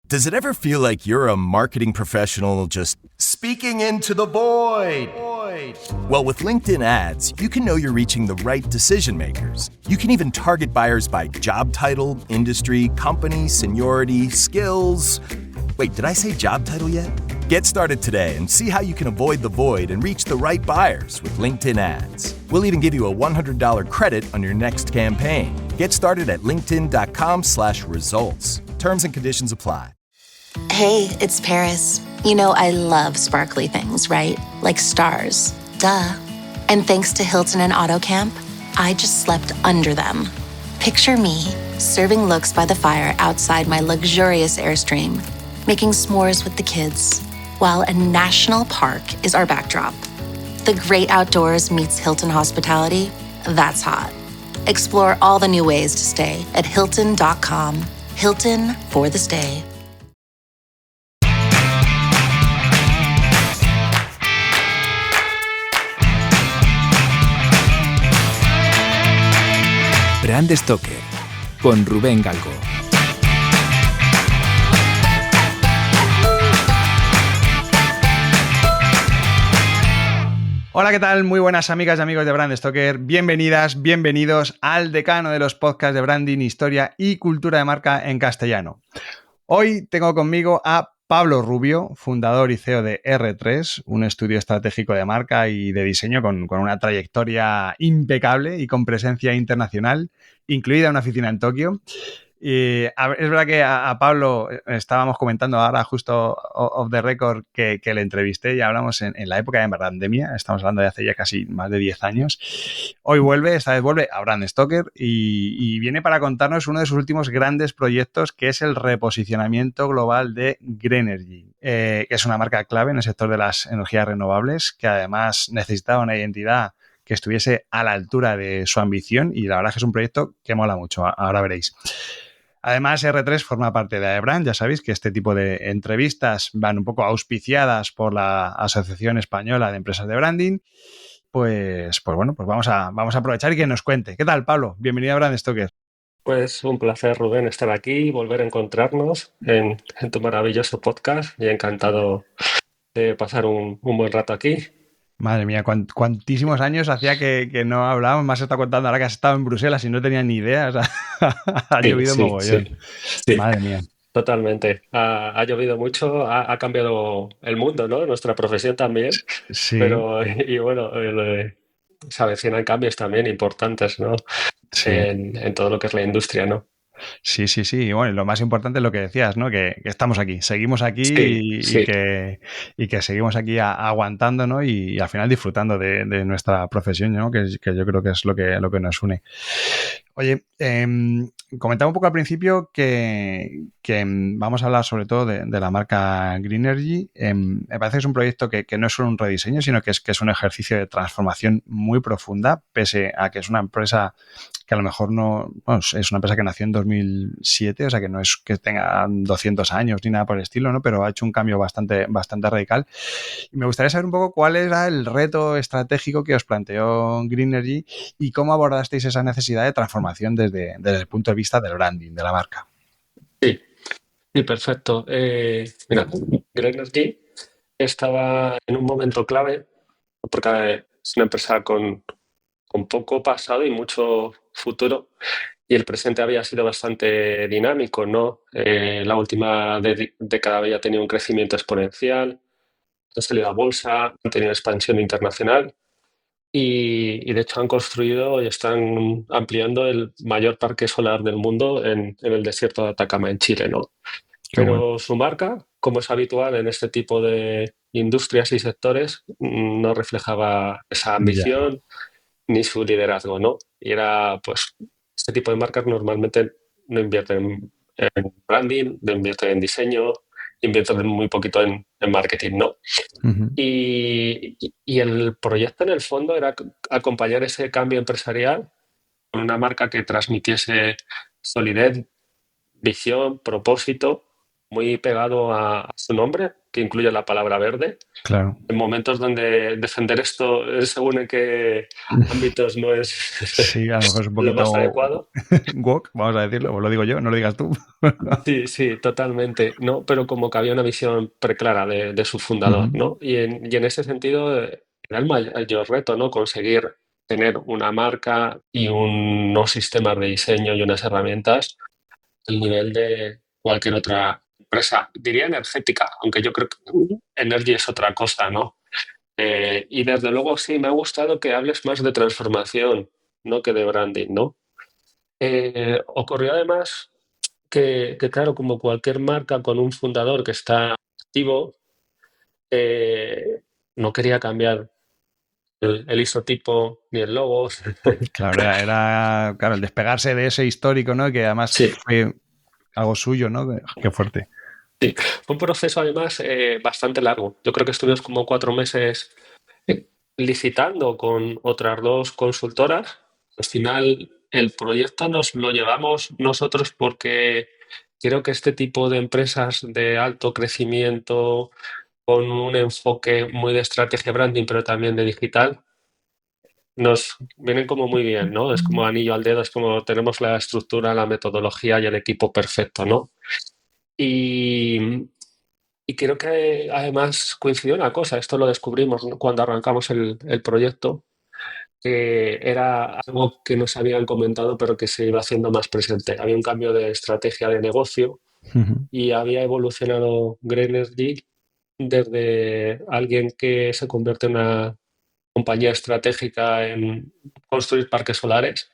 Does it ever feel like you're a marketing professional just speaking into the void? Well, with LinkedIn ads, you can know you're reaching the right decision makers. You can even target buyers by job title, industry, company, seniority, skills. Wait, did I say job title yet? Get started today and see how you can avoid the void and reach the right buyers with LinkedIn ads. We'll even give you a $100 credit on your next campaign. Get started at linkedin.com/results. Terms and conditions apply. Hey, it's Paris. You know I love sparkly things, right? Like stars. Duh. And thanks to Hilton and AutoCamp, I just slept under them. Picture me, serving looks by the fire outside my luxurious Airstream, making s'mores with the kids, while a national park is our backdrop. The great outdoors meets Hilton hospitality. That's hot. Explore all the new ways to stay at Hilton.com. Hilton for the stay. Brand Stoker, con Rubén Galgo. Hola, ¿qué tal? Muy buenas amigas y amigos de Brand Stoker. Bienvenidas, bienvenidos al decano de los podcasts de branding, historia y cultura de marca en castellano. Hoy tengo conmigo a Pablo Rubio, fundador y CEO de R3, un estudio estratégico de marca y de diseño con una trayectoria impecable y con presencia internacional, incluida una oficina en Tokio. Es verdad que a Pablo estábamos comentando ahora justo off the record que le entrevisté y hablamos en la época de pandemia, estamos hablando de hace ya casi más de 10 años. Hoy esta vez vuelve a Brand Stoker y viene para contarnos uno de sus últimos grandes proyectos, que es el reposicionamiento global de Greenergy, que es una marca clave en el sector de las energías renovables, que además necesitaba una identidad que estuviese a la altura de su ambición, y la verdad es que es un proyecto que mola mucho, ahora veréis. Además, R3 forma parte de AEBRAND. Ya sabéis que este tipo de entrevistas van un poco auspiciadas por la Asociación Española de Empresas de Branding. Pues vamos a aprovechar y que nos cuente. ¿Qué tal, Pablo? Bienvenido a Brand Stoker. Pues un placer, Rubén, estar aquí, volver a encontrarnos en tu maravilloso podcast, y encantado de pasar un buen rato aquí. Madre mía, cuantísimos años hacía que no hablábamos. Me has estado contando ahora que has estado en Bruselas y no tenía ni idea. O sea, ha llovido mogollón. Sí. Madre mía. Totalmente. Ha llovido mucho, ha cambiado el mundo, ¿no? Nuestra profesión también. Sí. Pero, y bueno, se avecinan cambios también importantes, ¿no? Sí. En todo lo que es la industria, ¿no? Sí. Y bueno, lo más importante es lo que decías, ¿no? Que estamos aquí, seguimos aquí Sí. Y que seguimos aquí aguantando, ¿no? Y al final disfrutando de nuestra profesión, ¿no? Que yo creo que es lo que nos une. Oye, comentaba un poco al principio que vamos a hablar sobre todo de la marca Greenergy. Me parece que es un proyecto que no es solo un rediseño, sino que es un ejercicio de transformación muy profunda, pese a que es una empresa que a lo mejor no... Bueno, es una empresa que nació en 2007, o sea que no es que tenga 200 años ni nada por el estilo, ¿no? Pero ha hecho un cambio bastante radical. Y me gustaría saber un poco cuál era el reto estratégico que os planteó Greenergy y cómo abordasteis esa necesidad de transformación desde el punto de vista del branding, de la marca. Sí, perfecto. Mira, Greenergy estaba en un momento clave porque es una empresa con poco pasado y mucho futuro, y el presente había sido bastante dinámico, ¿no? La última década había tenido un crecimiento exponencial, ha salido a bolsa, han tenido expansión internacional y de hecho han construido y están ampliando el mayor parque solar del mundo en el desierto de Atacama, en Chile, ¿no? Qué bueno. Pero su marca, como es habitual en este tipo de industrias y sectores, no reflejaba esa ambición ni su liderazgo, ¿no? Y era, pues, este tipo de marcas normalmente no invierten en branding, no invierten en diseño, invierten muy poquito en marketing, ¿no? Uh-huh. Y el proyecto en el fondo era acompañar ese cambio empresarial con una marca que transmitiese solidez, visión, propósito, muy pegado a su nombre, que incluye la palabra verde. Claro. En momentos donde defender esto, según en qué ámbitos, no es Sí, a lo mejor es un lo poquito más adecuado. woke, vamos a decirlo, pues lo digo yo, no lo digas tú. Sí, sí, totalmente, ¿no? Pero como que había una visión preclara de su fundador, Ujú. ¿no? Y en ese sentido era el mayor reto, ¿no? Conseguir tener una marca y unos sistemas de diseño y unas herramientas al nivel de cualquier otra empresa. Diría energética, aunque yo creo que Energy es otra cosa, ¿no? Y desde luego sí, me ha gustado que hables más de transformación, no que de branding, ¿no? Ocurrió además que, claro, como cualquier marca con un fundador que está activo, eh, no quería cambiar el isotipo ni el logo. Claro, claro, el despegarse de ese histórico, ¿no? Que además Sí, fue algo suyo, ¿no? Qué fuerte. fue un proceso además bastante largo. Yo creo que estuvimos como 4 meses eh, licitando con otras 2 consultoras. Al final, el proyecto nos lo llevamos nosotros porque creo que este tipo de empresas de alto crecimiento, con un enfoque muy de estrategia branding, pero también de digital, nos vienen como muy bien, ¿no? Es como anillo al dedo, es como tenemos la estructura, la metodología y el equipo perfecto, ¿no? Y, y creo que además coincidió una cosa, esto lo descubrimos, ¿no?, cuando arrancamos el proyecto, que era algo que nos habían comentado, pero que se iba haciendo más presente. Había un cambio de estrategia de negocio Ujú. y había evolucionado Greenergy desde alguien que se convierte en una compañía estratégica en construir parques solares,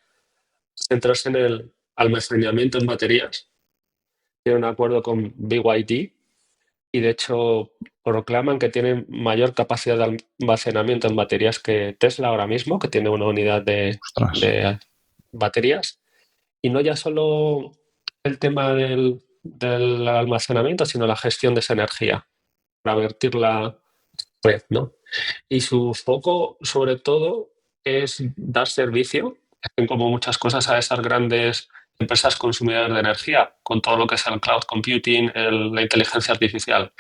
centrarse en el almacenamiento en baterías. Tiene un acuerdo con BYD y de hecho proclaman que tienen mayor capacidad de almacenamiento en baterías que Tesla ahora mismo, que tiene una unidad Ostras. de baterías. Y no ya solo el tema del almacenamiento, sino la gestión de esa energía, para vertirla red, ¿no? Y su foco, sobre todo, es dar servicio, hacen como muchas cosas a esas grandes empresas consumidoras de energía, con todo lo que es el cloud computing, la inteligencia artificial.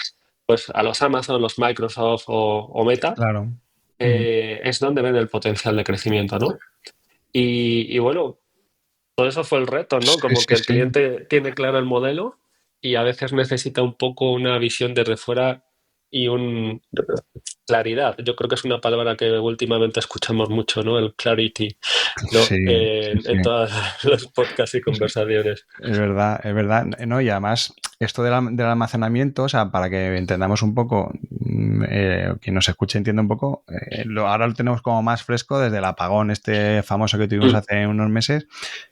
Pues a los Amazon, los Microsoft o Meta, Claro. Ujú. es donde ven el potencial de crecimiento, ¿no? Y bueno, todo eso fue el reto, ¿no? Sí, Como que sí, el sí. cliente tiene claro el modelo y a veces necesita un poco una visión desde fuera y claridad. Yo creo que es una palabra que últimamente escuchamos mucho, ¿no? El clarity, ¿no? Sí, sí, En sí. todos los podcasts y conversaciones. Es verdad, ¿no? Y además, esto del almacenamiento, o sea, para que entendamos un poco, quien nos escuche entienda un poco, ahora lo tenemos como más fresco desde el apagón este famoso que tuvimos Mm, hace unos meses,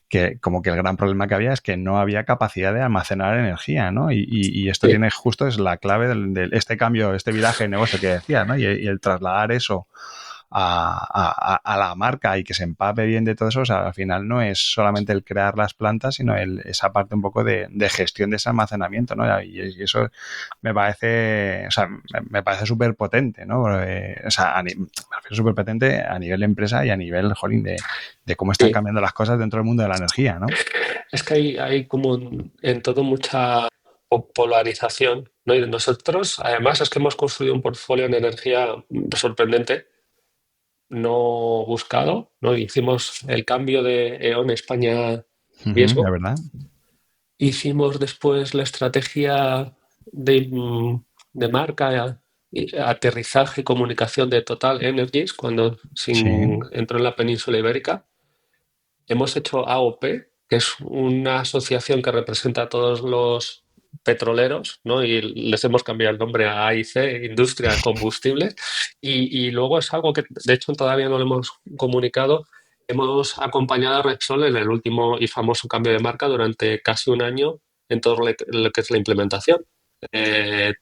que como que el gran problema que había es que no había capacidad de almacenar energía, ¿no? Y esto sí. tiene justo, es la clave este cambio, este viraje de negocio que decía, ¿no? Y el trasladar eso a la marca y que se empape bien de todo eso, o sea, al final no es solamente el crear las plantas, sino esa parte un poco de gestión de ese almacenamiento, ¿no? Y eso me parece, o sea, me parece súper potente, ¿no? O sea, me parece súper potente a nivel de empresa y a nivel, jolín, de cómo están Sí. cambiando las cosas dentro del mundo de la energía, ¿no? Es que hay como en todo mucha polarización, ¿no? Y nosotros, además, es que hemos construido un portfolio en energía sorprendente, no buscado, ¿no? Hicimos el cambio de E.ON España Ujú, la riesgo. verdad. Hicimos después la estrategia de marca, aterrizaje y comunicación de Total Energies cuando Sí. entró en la península ibérica. Hemos hecho AOP, que es una asociación que representa a todos los petroleros, ¿no? Y les hemos cambiado el nombre a AIC, Industria Combustible. Y luego es algo que, de hecho, todavía no lo hemos comunicado. Hemos acompañado a Repsol en el último y famoso cambio de marca durante casi un año en todo lo que es la implementación.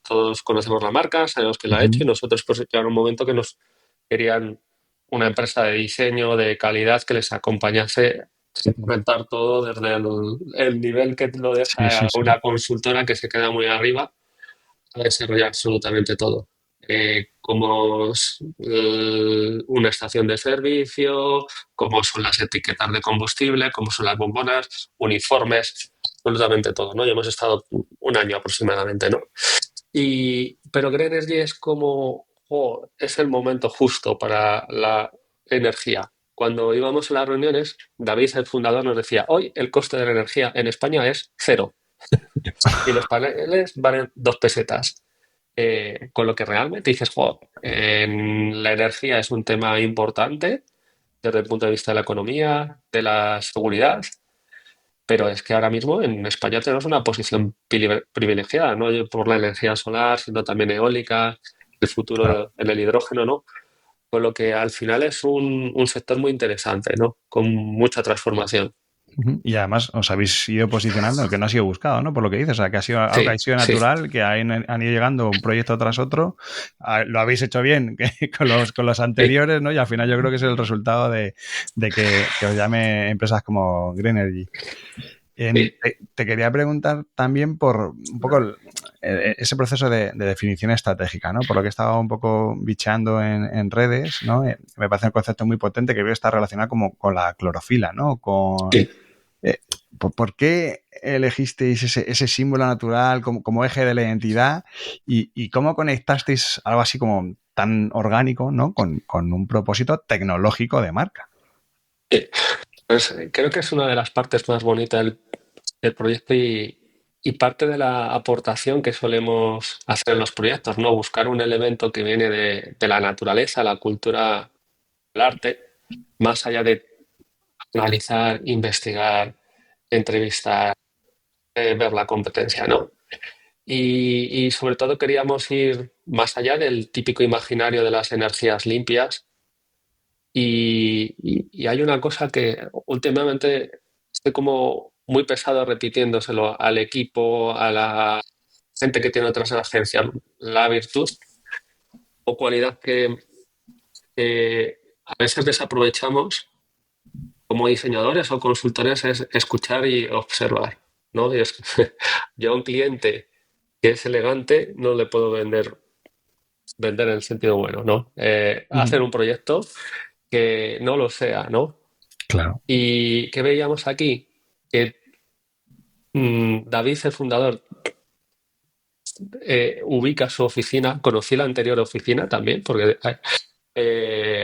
Todos conocemos la marca, sabemos que la ha hecho y Ujú. nosotros pues llegaron un momento que nos querían una empresa de diseño, de calidad, que les acompañase a implementar todo desde el nivel que lo Sí, sí, deja sí. una consultora que se queda muy arriba a desarrollar absolutamente todo. Como es, una estación de servicio, cómo son las etiquetas de combustible, cómo son las bombonas, uniformes, absolutamente todo, ¿no? Y hemos estado un año aproximadamente, ¿no? Pero Green Energy es como, es el momento justo para la energía. Cuando íbamos a las reuniones, David, el fundador, nos decía, hoy el coste de la energía en España es cero y los paneles valen 2 pesetas. Con lo que realmente dices, la energía es un tema importante desde el punto de vista de la economía, de la seguridad, pero es que ahora mismo en España tenemos una posición privilegiada, no por la energía solar, sino también eólica, el Claro. futuro en el hidrógeno, ¿no? Con lo que al final es un sector muy interesante, ¿no? Con mucha transformación. Ujú. Y además os habéis ido posicionando, que no ha sido buscado, ¿no? Por lo que dices, o sea, que ha sido algo que ha Sí, sido sí, natural, que han ido llegando un proyecto tras otro. Lo habéis hecho bien que con los sí, anteriores, ¿no? Y al final yo creo que es el resultado de que os llame empresas como Greenergy. sí. Te quería preguntar también por un poco ese proceso de definición estratégica, ¿no? Por lo que estaba un poco bicheando en redes, ¿no? Me parece un concepto muy potente que creo que está relacionado como con la clorofila, ¿no? Sí. Eh, ¿Por qué elegisteis ese símbolo natural como eje de la identidad y cómo conectasteis algo así como tan orgánico, ¿no? Con un propósito tecnológico de marca? Sí. Pues, creo que es una de las partes más bonitas del proyecto y parte de la aportación que solemos hacer en los proyectos, ¿no? Buscar un elemento que viene de la naturaleza, la cultura, el arte, más allá de analizar, investigar, entrevistar, ver la competencia, ¿no? Y sobre todo queríamos ir más allá del típico imaginario de las energías limpias. Y hay una cosa que últimamente estoy como muy pesado repitiéndoselo al equipo, a la gente que tiene otras agencias. La virtud o cualidad que a veces desaprovechamos como diseñadores o consultores es escuchar y observar, ¿no? Yo a un cliente que es elegante no le puedo vender en el sentido bueno, ¿no? Ujú. Hacer un proyecto que no lo sea, ¿no? Claro. ¿Y qué veíamos aquí? Que David, el fundador, ubica su oficina, conocí la anterior oficina también, porque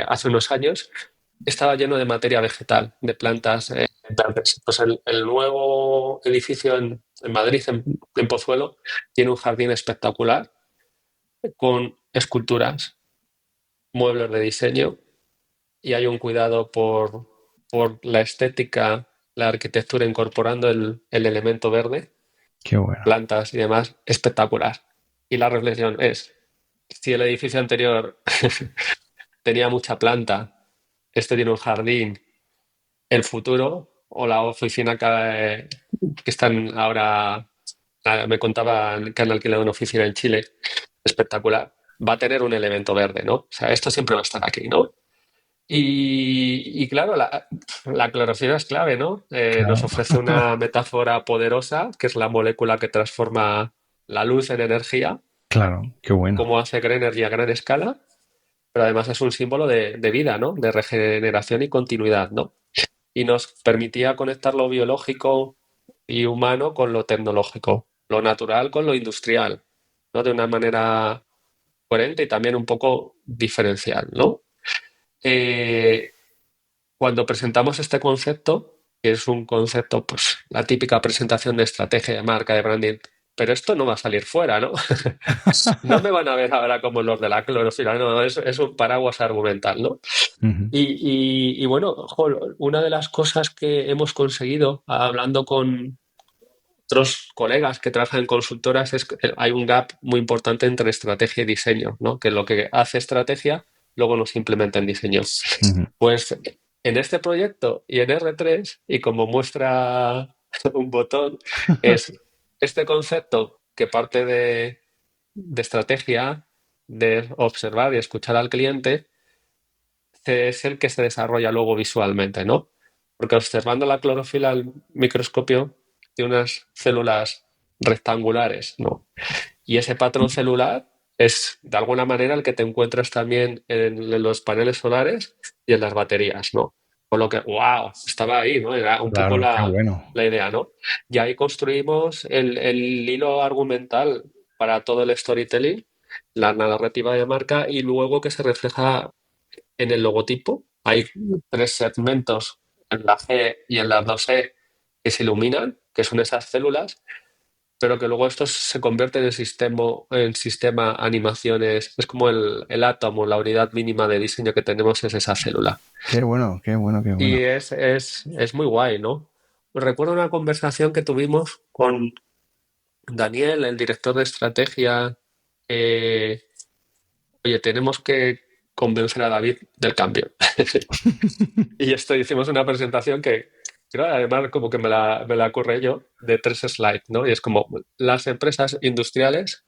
hace unos años estaba lleno de materia vegetal, de plantas verdes. Pues el nuevo edificio en Madrid, en Pozuelo, tiene un jardín espectacular con esculturas, muebles de diseño y hay un cuidado por la estética, la arquitectura incorporando el elemento verde, Qué bueno. plantas y demás, espectacular. Y la reflexión es, si el edificio anterior tenía mucha planta, este tiene un jardín, el futuro o la oficina que están ahora, me contaban que han alquilado una oficina en Chile, espectacular, va a tener un elemento verde, ¿no? O sea, esto siempre va a estar aquí, ¿no? Y claro, la clorofila es clave, ¿no? Nos Claro. ofrece una metáfora poderosa, que es la molécula que transforma la luz en energía, Claro, qué bueno. como hace Green Energy a gran escala, pero además es un símbolo de vida, ¿no? De regeneración y continuidad, ¿no? Y nos permitía conectar lo biológico y humano con lo tecnológico, lo natural con lo industrial, ¿no? De una manera coherente y también un poco diferencial, ¿no? Eh, Cuando presentamos este concepto, que es un concepto, pues la típica presentación de estrategia de marca, de branding, pero esto no va a salir fuera, ¿no? No me van a ver ahora como los de la clorofila, no, es un paraguas argumental, ¿no? Ujú. Y bueno, una de las cosas que hemos conseguido hablando con otros colegas que trabajan en consultoras es que hay un gap muy importante entre estrategia y diseño, ¿no? Que lo que hace estrategia luego no se implementa en diseño. Ujú. Pues en este proyecto y en R3, y como muestra un botón, es este concepto que parte de estrategia, de observar y escuchar al cliente, es el que se desarrolla luego visualmente, ¿no? Porque observando la clorofila al microscopio, tiene unas células rectangulares, ¿no? Y ese patrón celular es de alguna manera el que te encuentras también en los paneles solares y en las baterías, ¿no? Con lo que, wow, estaba ahí, ¿no? Era un poco Claro, qué bueno. la idea, ¿no? Y ahí construimos el hilo argumental para todo el storytelling, la narrativa de marca y luego que se refleja en el logotipo. Hay tres segmentos en la G y en la 2E que se iluminan, que son esas células, pero que luego estos se convierten en sistema animaciones. Es como el átomo, la unidad mínima de diseño que tenemos es esa célula. Qué bueno, qué bueno, qué Y bueno. es muy guay, ¿no? Recuerdo una conversación que tuvimos con Daniel, el director de estrategia. eh, Oye, tenemos que convencer a David del cambio. Y esto hicimos una presentación que, creo, además, como que me la ocurre yo, de 3 slides, ¿no? Y es como las empresas industriales,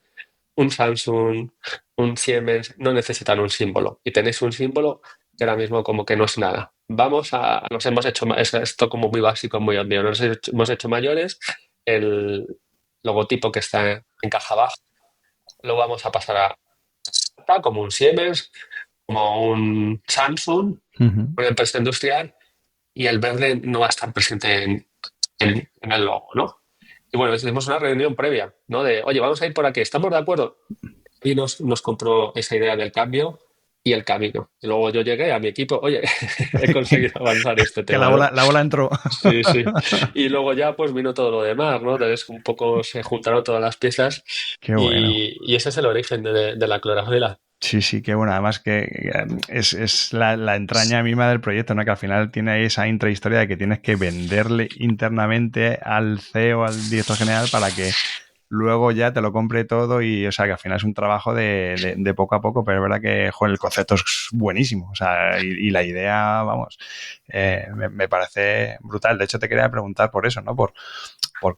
un Samsung, un Siemens, no necesitan un símbolo. Y tenéis un símbolo que ahora mismo como que no es nada. Nos hemos hecho, es esto como muy básico, muy obvio, hemos hecho mayores, el logotipo que está en caja baja lo vamos a pasar como un Siemens, como un Samsung, Ujú. una empresa industrial, y el verde no va a estar presente en el logo, ¿no? Y bueno, hicimos una reunión previa, ¿no? De, oye, vamos a ir por aquí, ¿estamos de acuerdo? Y nos compró esa idea del cambio y el camino. Y luego yo llegué a mi equipo, oye, he conseguido avanzar este Que tema, ¿no? la bola entró. Sí, sí. Y luego ya pues vino todo lo demás, ¿no? Entonces un poco se juntaron todas las piezas Qué bueno. y ese es el origen de la clorofila. Sí, sí, qué bueno. Además que es la entraña misma del proyecto, ¿no? Que al final tiene ahí esa intrahistoria de que tienes que venderle internamente al CEO, al director general, para que luego ya te lo compre todo y, o sea, que al final es un trabajo de poco a poco, pero es verdad que, joder, el concepto es buenísimo, o sea, y la idea, vamos, me parece brutal. De hecho, te quería preguntar por eso, ¿no? Por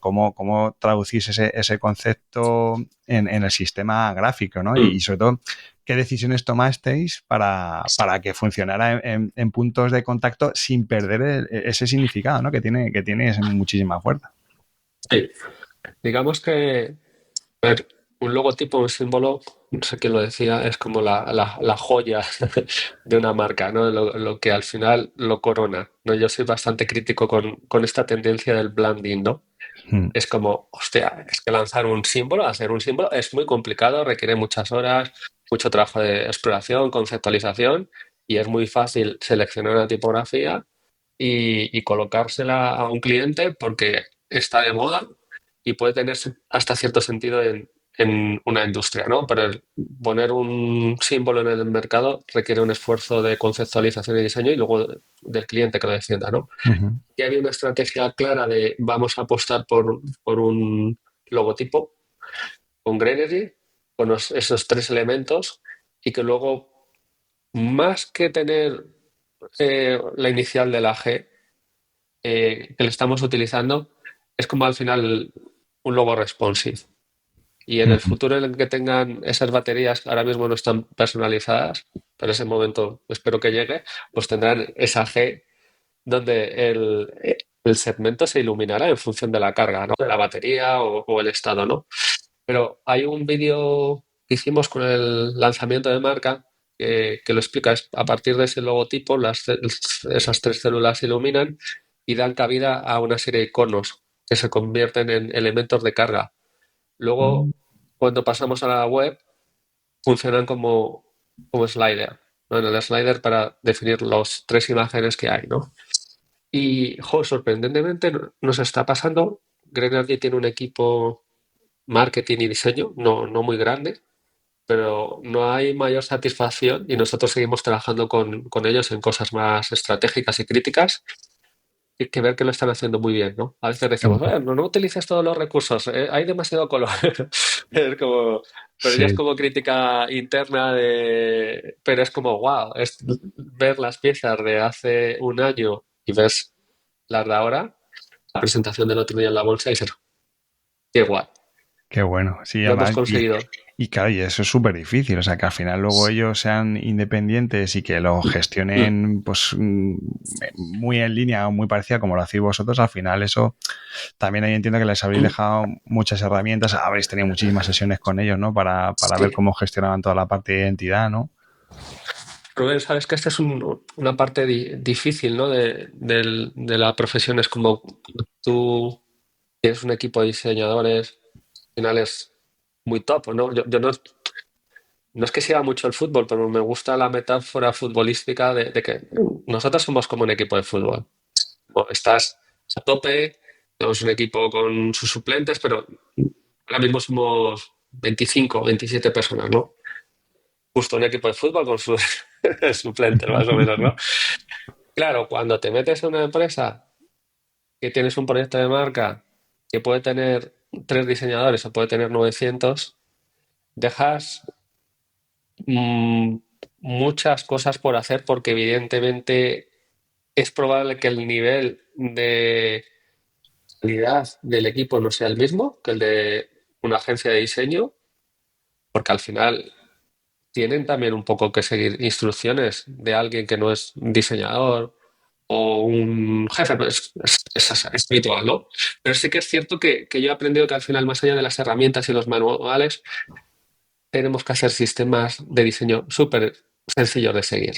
cómo traducís ese concepto en el sistema gráfico, ¿no? Y Mm. sobre todo, ¿qué decisiones tomasteis para que funcionara en puntos de contacto sin perder ese significado, ¿no? Que tiene muchísima fuerza. Sí. Digamos que, a ver, un logotipo, un símbolo, no sé quién lo decía, es como la joya de una marca, ¿no? Lo que al final lo corona, ¿no? Yo soy bastante crítico con esta tendencia del branding, ¿no? Mm. Es como, hostia, es que lanzar un símbolo, hacer un símbolo es muy complicado, requiere muchas horas, mucho trabajo de exploración, conceptualización, y es muy fácil seleccionar una tipografía y colocársela a un cliente porque está de moda y puede tener hasta cierto sentido en una industria, ¿no? Pero poner un símbolo en el mercado requiere un esfuerzo de conceptualización y diseño y luego del cliente que lo defienda, ¿no? Ujú. Que había una estrategia clara de vamos a apostar por un logotipo con Gradary, con esos tres elementos y que luego, más que tener la inicial de la G que le estamos utilizando, es como al final un logo responsive. Y en el Ujú. futuro en el que tengan esas baterías, ahora mismo no están personalizadas, pero ese momento espero que llegue, pues tendrán esa G donde el segmento se iluminará en función de la carga, ¿no? De la batería o el estado, ¿no? Pero hay un vídeo que hicimos con el lanzamiento de marca que lo explica. A partir de ese logotipo, esas tres células se iluminan y dan cabida a una serie de iconos que se convierten en elementos de carga. Luego, cuando pasamos a la web, funcionan como slider, ¿no? En el slider para definir las tres imágenes que hay, ¿no? Y, sorprendentemente nos está pasando. Grenergy tiene un equipo marketing y diseño, no muy grande, pero no hay mayor satisfacción y nosotros seguimos trabajando con ellos en cosas más estratégicas y críticas y que ver que lo están haciendo muy bien, ¿no? A veces Qué decimos, bueno. bueno, no utilices todos los recursos, hay demasiado color. Es como, pero ya es Sí. como crítica interna pero es como, wow, es ver las piezas de hace un año y ves las de ahora, la presentación del otro día en la bolsa y dices, qué guay, Qué bueno, sí, lo hemos además, conseguido. y claro, y eso es súper difícil, o sea, que al final luego ellos sean independientes y que lo Mm. gestionen pues muy en línea o muy parecida como lo hacéis vosotros, al final eso también ahí entiendo que les habréis dejado muchas herramientas, habréis tenido muchísimas sesiones con ellos, ¿no? Para ver Sí. cómo gestionaban toda la parte de identidad, ¿no? Rubén, sabes que esta es una parte difícil, ¿no? De la profesión. Es como tú tienes un equipo de diseñadores, al final es muy top, ¿no? Yo no es que siga mucho el fútbol, pero me gusta la metáfora futbolística de que nosotros somos como un equipo de fútbol. Estás a tope, tenemos un equipo con sus suplentes, pero ahora mismo somos 25, 27 personas, ¿no? Justo un equipo de fútbol con sus suplentes, más o menos, ¿no? Claro, cuando te metes en una empresa que tienes un proyecto de marca que puede tener 3 diseñadores o puede tener 900, dejas mm, muchas cosas por hacer porque evidentemente es probable que el nivel de calidad del equipo no sea el mismo que el de una agencia de diseño, porque al final tienen también un poco que seguir instrucciones de alguien que no es diseñador o un jefe, pues es habitual, ¿no? Pero sí que es cierto que yo he aprendido que al final, más allá de las herramientas y los manuales, tenemos que hacer sistemas de diseño súper sencillos de seguir.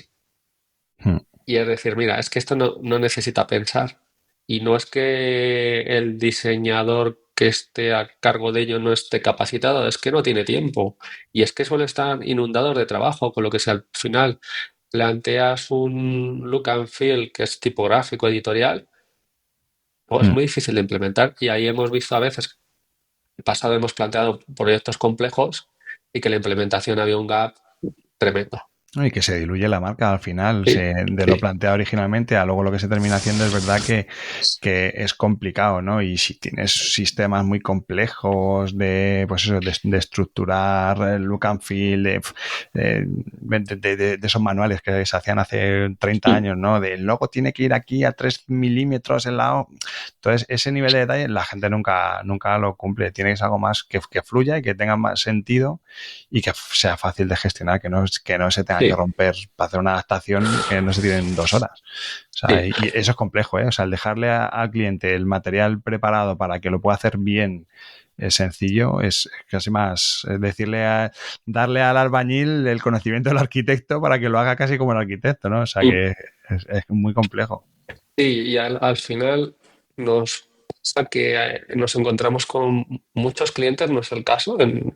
Hmm. Y es decir, mira, es que esto no necesita pensar. Y no es que el diseñador que esté a cargo de ello no esté capacitado, es que no tiene tiempo. Y es que suele estar inundados de trabajo, con lo que si al final planteas un look and feel que es tipográfico, editorial, pues es Hmm. muy difícil de implementar. Y ahí hemos visto a veces, en el pasado hemos planteado proyectos complejos y que la implementación había un gap tremendo. Y que se diluye la marca al final, Sí, de lo sí. planteado originalmente a luego lo que se termina haciendo es verdad que es complicado, ¿no? Y si tienes sistemas muy complejos de, pues eso, de estructurar el look and feel, de esos manuales que se hacían hace 30 Mm. años, ¿no? De el logo tiene que ir aquí a 3 milímetros el lado. Entonces, ese nivel de detalle la gente nunca lo cumple. Tiene que ser algo más que fluya y que tenga más sentido y que sea fácil de gestionar, que no se tenga que Sí, romper para hacer una adaptación que no se tire en 2 horas. O sea, sí. y eso es complejo, ¿eh? O sea, el dejarle al cliente el material preparado para que lo pueda hacer bien, es sencillo, es casi más darle al albañil el conocimiento del arquitecto para que lo haga casi como el arquitecto, ¿no? O sea, Mm. que es muy complejo. Sí, y al final nos pasa que nos encontramos con muchos clientes, no es el caso. En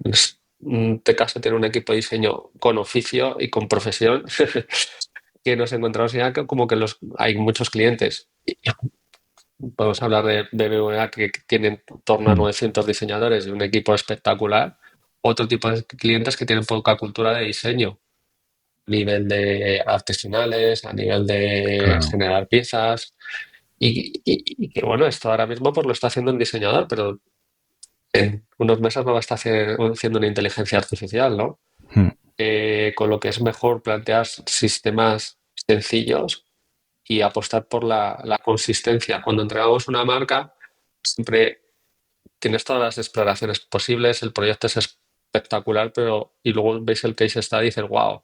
este caso tiene un equipo de diseño con oficio y con profesión, que nos encontramos ya que como que hay muchos clientes. Y podemos hablar de BBVA que tienen en torno a Mm, 900 diseñadores y un equipo espectacular. Otro tipo de clientes que tienen poca cultura de diseño, a nivel de artesanales, a nivel de claro. generar piezas. Y que bueno, esto ahora mismo pues lo está haciendo un diseñador, pero en unos meses lo va a estar haciendo una inteligencia artificial, ¿no? Mm, Con lo que es mejor plantear sistemas sencillos y apostar por la consistencia. Cuando entregamos una marca, siempre tienes todas las exploraciones posibles, el proyecto es espectacular, pero y luego veis el case está y dices, wow.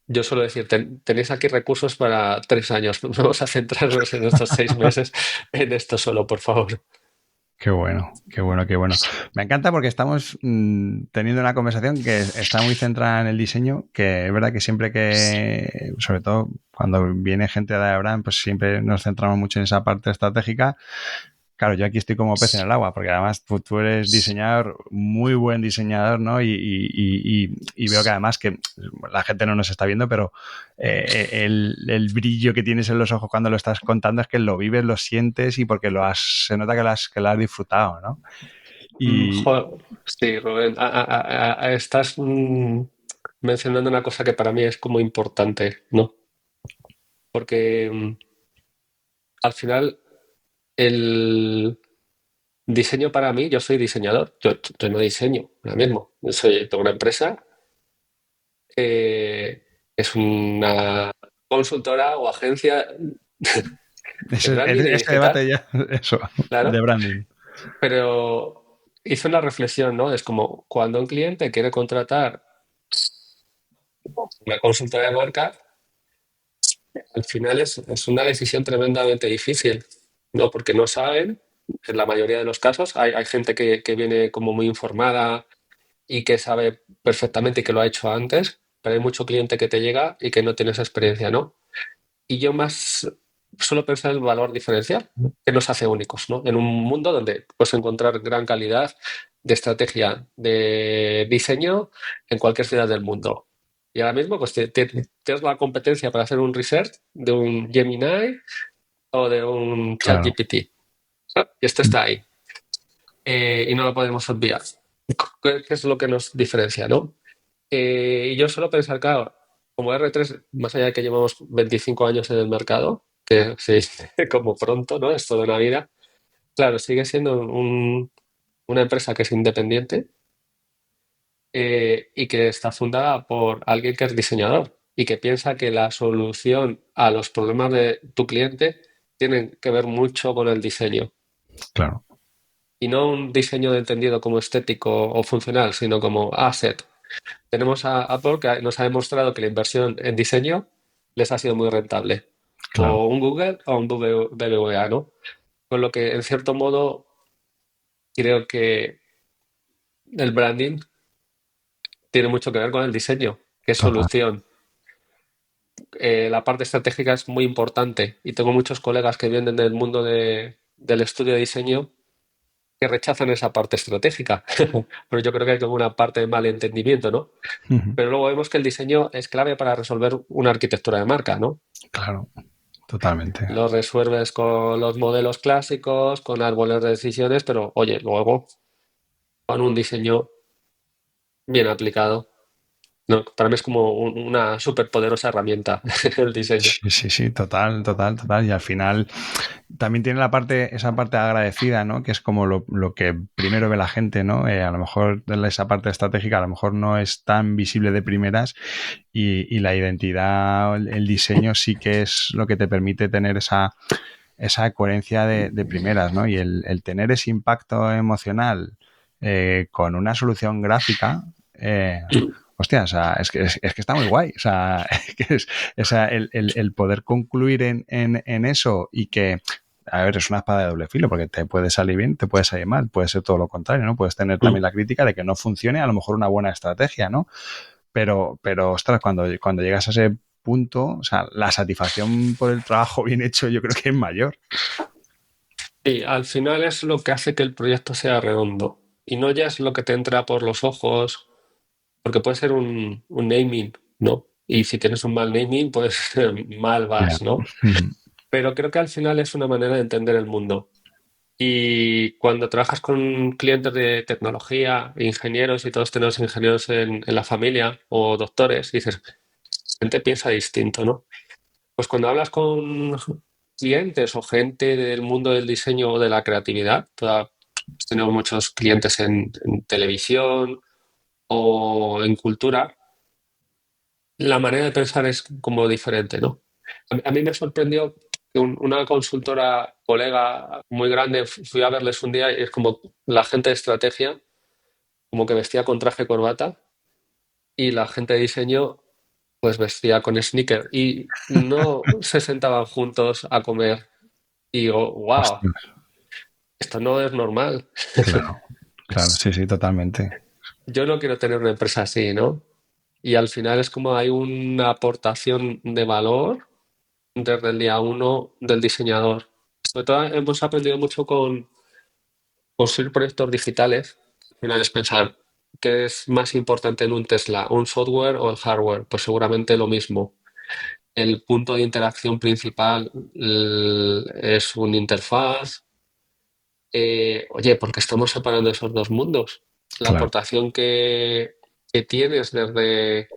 Yo suelo decir, tenéis aquí recursos para 3 años. Vamos a centrarnos en estos 6 meses en esto solo, por favor. qué bueno, qué bueno, qué bueno. Me encanta porque estamos teniendo una conversación que está muy centrada en el diseño, que es verdad que siempre que, sobre todo cuando viene gente de Abraham, pues siempre nos centramos mucho en esa parte estratégica. Claro, yo aquí estoy como pez en el agua, porque además tú eres diseñador, muy buen diseñador, ¿no? Y veo que además que la gente no nos está viendo, pero el brillo que tienes en los ojos cuando lo estás contando es que lo vives, lo sientes y porque se nota que lo has disfrutado, ¿no? Y Sí, Rubén, estás mencionando una cosa que para mí es como importante, ¿no? Porque al final el diseño para mí, yo soy diseñador, yo no diseño ahora mismo. Tengo una empresa que es una consultora o agencia de branding y ese digital, debate ya, eso, de claro, branding. pero hice una reflexión, ¿no? Es como cuando un cliente quiere contratar una consultora de marca, al final es una decisión tremendamente difícil, ¿no? Porque no saben, en la mayoría de los casos, hay gente que viene como muy informada y que sabe perfectamente y que lo ha hecho antes, pero hay mucho cliente que te llega y que no tiene esa experiencia, ¿no? Y yo más suelo pensar en el valor diferencial que nos hace únicos, ¿no? En un mundo donde puedes encontrar gran calidad, de estrategia de diseño en cualquier ciudad del mundo. Y ahora mismo pues tienes la competencia para hacer un research de un Gemini o de un Claro. ChatGPT. Y esto está ahí. Y no lo podemos obviar. ¿Qué es lo que nos diferencia, no? Y yo suelo pensar, claro, como R3, más allá de que llevamos 25 años en el mercado, que sí, como pronto, ¿no? Es toda una vida. Claro, sigue siendo una empresa que es independiente y que está fundada por alguien que es diseñador y que piensa que la solución a los problemas de tu cliente tienen que ver mucho con el diseño. Claro. Y no un diseño entendido como estético o funcional, sino como asset. Tenemos a Apple que nos ha demostrado que la inversión en diseño les ha sido muy rentable. Claro. O un Google o un BBVA, ¿no? Con lo que, en cierto modo, creo que el branding tiene mucho que ver con el diseño, qué Total. solución. La parte estratégica es muy importante y tengo muchos colegas que vienen del mundo del estudio de diseño que rechazan esa parte estratégica. Pero yo creo que hay como una parte de malentendimiento, ¿no? Ujú. Pero luego vemos que el diseño es clave para resolver una arquitectura de marca, ¿no? Claro. Totalmente. Lo resuelves con los modelos clásicos, con árboles de decisiones, pero oye, luego con un diseño bien aplicado. No, para mí es como una súper poderosa herramienta el diseño. Sí, sí, sí, total, total, total. Y al final también tiene esa parte agradecida, ¿no? Que es como lo que primero ve la gente, ¿no? A lo mejor esa parte estratégica a lo mejor no es tan visible de primeras y la identidad, el diseño sí que es lo que te permite tener esa coherencia de primeras, ¿no? Y el tener ese impacto emocional con una solución gráfica, hostia, o sea, es que está muy guay. O sea, el poder concluir en eso y que, a ver, es una espada de doble filo, porque te puede salir bien, te puede salir mal, puede ser todo lo contrario, ¿no? Puedes tener también la crítica de que no funcione a lo mejor una buena estrategia, ¿no? Pero ostras, cuando llegas a ese punto, o sea, la satisfacción por el trabajo bien hecho yo creo que es mayor. Y al final es lo que hace que el proyecto sea redondo. Y no ya es lo que te entra por los ojos, porque puede ser un naming, ¿no? Y si tienes un mal naming, pues mal Ya. vas, ¿no? Pero creo que al final es una manera de entender el mundo. Y cuando trabajas con clientes de tecnología, ingenieros, y todos tenemos ingenieros en la familia o doctores, dices, gente piensa distinto, ¿no? Pues cuando hablas con clientes o gente del mundo del diseño o de la creatividad, tenemos muchos clientes en televisión o en cultura, la manera de pensar es como diferente, ¿no? A mí me sorprendió que una consultora colega muy grande, fui a verles un día y es como la gente de estrategia, como que vestía con traje y corbata, y la gente de diseño, pues vestía con sneaker y no se sentaban juntos a comer. Y digo, wow, Hostia, esto no es normal. claro, claro, sí, sí, totalmente. Yo no quiero tener una empresa así, ¿no? Y al final es como hay una aportación de valor desde el día uno del diseñador. Sobre todo hemos aprendido mucho con construir proyectos digitales. Al final es pensar qué es más importante en un Tesla, un software o el hardware. Pues seguramente lo mismo. El punto de interacción principal es una interfaz. Oye, porque estamos separando esos dos mundos. La Claro, aportación que tienes desde